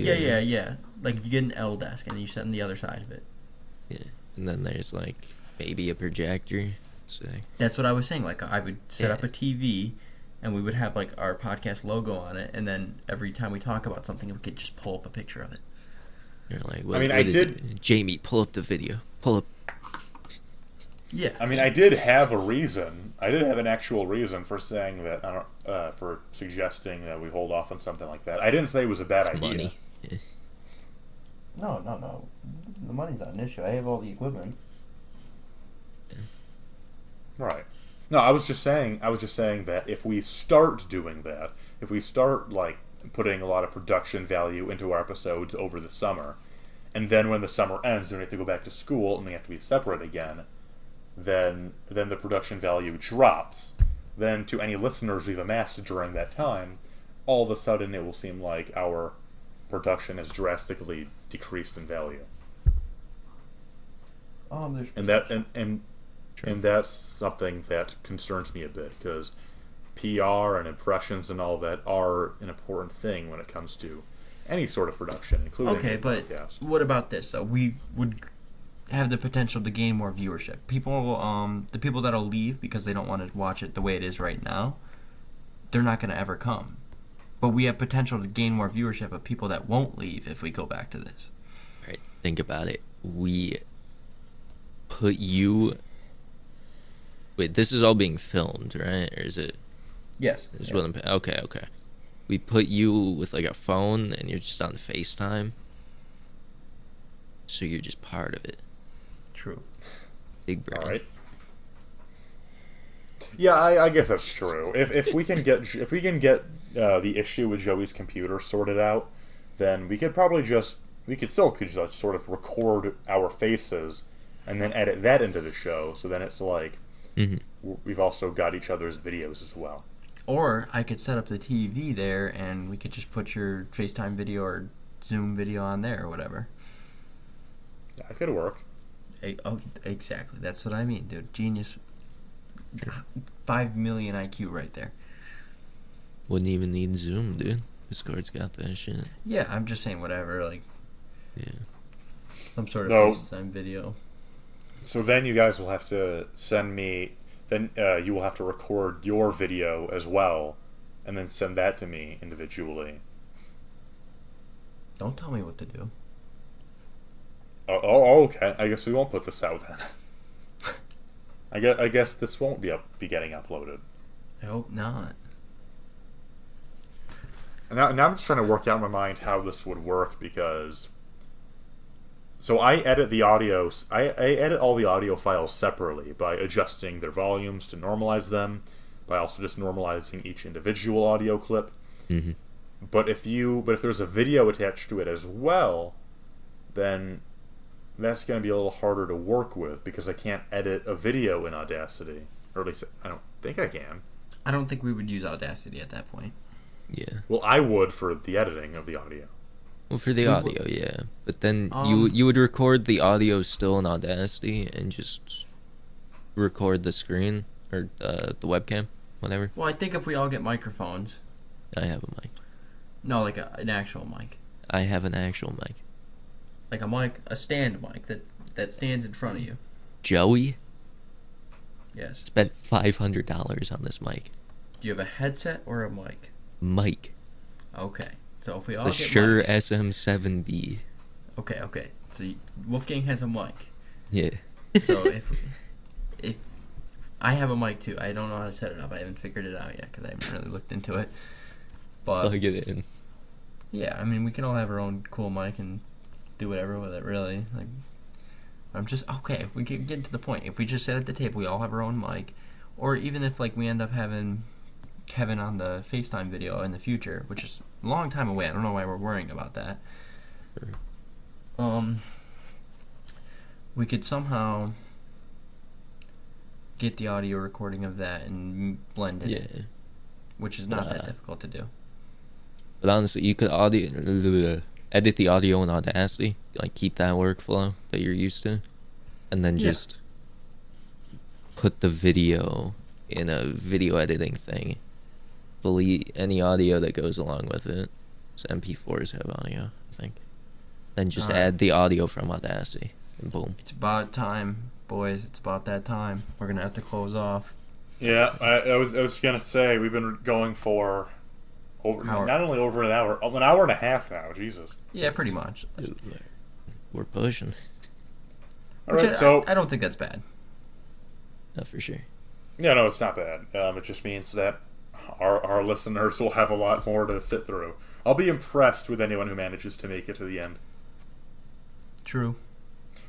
Like you get an L desk and you sit on the other side of it. Yeah, and then there's like maybe a projector. That's what I was saying. Like I would set up a TV, and we would have like our podcast logo on it, and then every time we talk about something, we could just pull up a picture of it. You're like, Jamie, pull up the video. Pull up. Yeah. I mean, I did have a reason. I did have an actual reason for saying that. For suggesting that we hold off on something like that. I didn't say it was a bad idea. Money. Yeah. No. The money's not an issue. I have all the equipment. Right. No, I was just saying that if we start doing that, if we start like putting a lot of production value into our episodes over the summer, and then when the summer ends and we have to go back to school and we have to be separate again, then the production value drops. Then to any listeners we've amassed during that time, all of a sudden it will seem like our production has drastically decreased in value. And that's something that concerns me a bit, because PR and impressions and all that are an important thing when it comes to any sort of production, including podcast. What about this though? We would have the potential to gain more viewership. The people that'll leave because they don't want to watch it the way it is right now, they're not going to ever come. But we have potential to gain more viewership of people that won't leave if we go back to this. Right. Think about it. We put you... Wait, this is all being filmed, right? Or is it... Yes. Okay. We put you with like a phone and you're just on FaceTime. So you're just part of it. True. Big brain. All right. Yeah, I guess that's true. If we can get the issue with Joey's computer sorted out, then we could still just sort of record our faces and then edit that into the show. So then it's like we've also got each other's videos as well. Or I could set up the TV there and we could just put your FaceTime video or Zoom video on there or whatever. That could work. Oh, exactly. That's what I mean, dude. Genius. 5 million IQ right there. Wouldn't even need Zoom, dude. Discord's got that shit. Yeah, I'm just saying whatever, like... Yeah. Some sort of FaceTime video. So then you guys will have to send me... Then you will have to record your video as well, and then send that to me individually. Don't tell me what to do. Oh, okay. I guess we won't put this out then. I guess this won't be getting uploaded. I hope not. And now I'm just trying to work out in my mind how this would work, because... So I edit the audio. I edit all the audio files separately by adjusting their volumes to normalize them, by also just normalizing each individual audio clip. Mm-hmm. But if there's a video attached to it as well, then that's going to be a little harder to work with, because I can't edit a video in Audacity, or at least I don't think I can. I don't think we would use Audacity at that point. Yeah. Well, I would for the editing of the audio. Well, for the audio, yeah. But then you would record the audio still in Audacity and just record the screen or the webcam, whatever. Well, I think if we all get microphones... I have a mic. No, like an actual mic. I have an actual mic. Like a mic, a stand mic that stands in front of you. Joey Yes. spent $500 on this mic. Do you have a headset or a mic? Mic. Okay. So if we It's all the get Shure mics. SM7B. Okay. So Wolfgang has a mic. Yeah. So if I have a mic too, I don't know how to set it up. I haven't figured it out yet because I haven't really looked into it. But Plug it in. yeah, I mean we can all have our own cool mic and do whatever with it. Really, like I'm just okay. If we can get to the point, if we just sit at the table, we all have our own mic, or even if like we end up having Kevin on the FaceTime video in the future, which is a long time away. I don't know why we're worrying about that. Sure. We could somehow get the audio recording of that and blend it, Yeah. which is not that difficult to do. But honestly, you could edit the audio in Audacity, like keep that workflow that you're used to, and then Yeah. just put the video in a video editing thing. Delete any audio that goes along with it. So MP4s have audio, I think. Then just Alright. add the audio from Audacity, and boom. It's about time, boys. It's about that time. We're gonna have to close off. Yeah, I was gonna say we've been going for Hour. not only over an hour and a half now. Jesus. Yeah, pretty much. Dude, we're pushing. All Which right, so I don't think that's bad. No, for sure. yeah, no, it's not bad. It just means that our listeners will have a lot more to sit through. I'll be impressed with anyone who manages to make it to the end. True.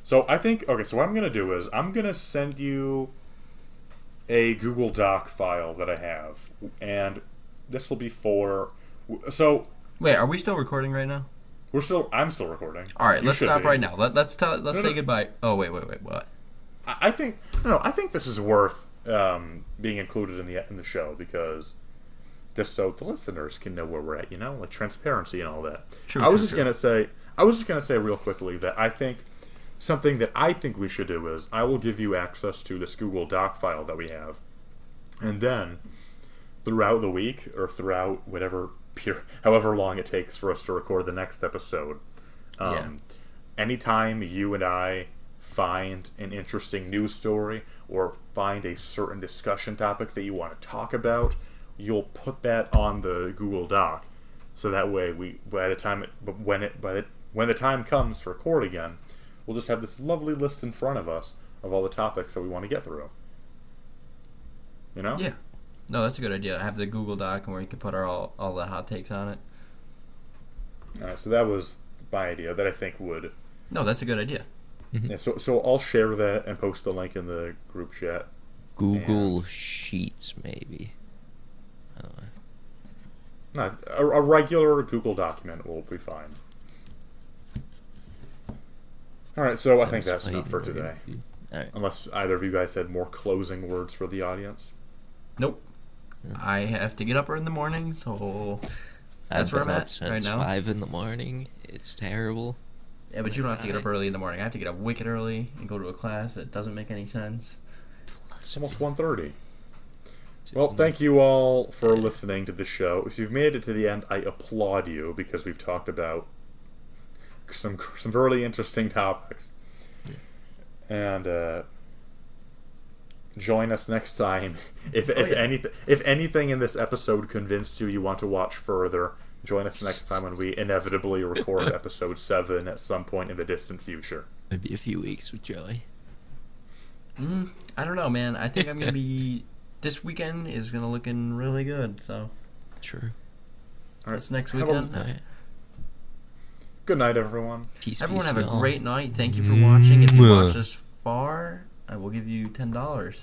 So I think so what I'm gonna do is I'm gonna send you a Google Doc file that I have, and this will be for. So Wait, are we still recording right now? I'm still recording. All right, You let's should stop be. right now. Let's say no. goodbye. Oh wait, what? I think I think this is worth being included in the show because just so the listeners can know where we're at, like transparency and all that. True, I was true, just true. gonna say real quickly that I think something that I think we should do is I will give you access to this Google Doc file that we have, and then throughout the week or throughout however long it takes for us to record the next episode, anytime you and I find an interesting news story or find a certain discussion topic that you want to talk about, you'll put that on the Google Doc, so that way when the time comes to record again, we'll just have this lovely list in front of us of all the topics that we want to get through. Yeah. No, that's a good idea. Have the Google Doc and where you can put all the hot takes on it. All right, so that was my idea that I think would. No, that's a good idea. Yeah, so I'll share that and post the link in the group chat. Google Sheets, maybe. I don't know. No, a regular Google document will be fine. All right, so I think that's enough for today. All right. Unless either of you guys had more closing words for the audience. Nope. I have to get up in the morning, so that's I've where been I'm up at since right now. 5 in the morning. It's terrible. Yeah, but you don't have to get up early in the morning. I have to get up wicked early and go to a class that doesn't make any sense. It's almost 1:30. Well, thank you all for listening to the show. If you've made it to the end, I applaud you because we've talked about some really interesting topics. And join us next time. If anything in this episode convinced you want to watch further, join us next time when we inevitably record episode 7 at some point in the distant future. Maybe a few weeks with Joey. I don't know, man. I think I'm gonna be. This weekend is gonna looking really good. So. Sure. All right. This next Have a- weekend. All right. Good night, everyone. Peace, Everyone peace, have a y'all. great night. Thank you for watching. If you watched this far, I will give you $10.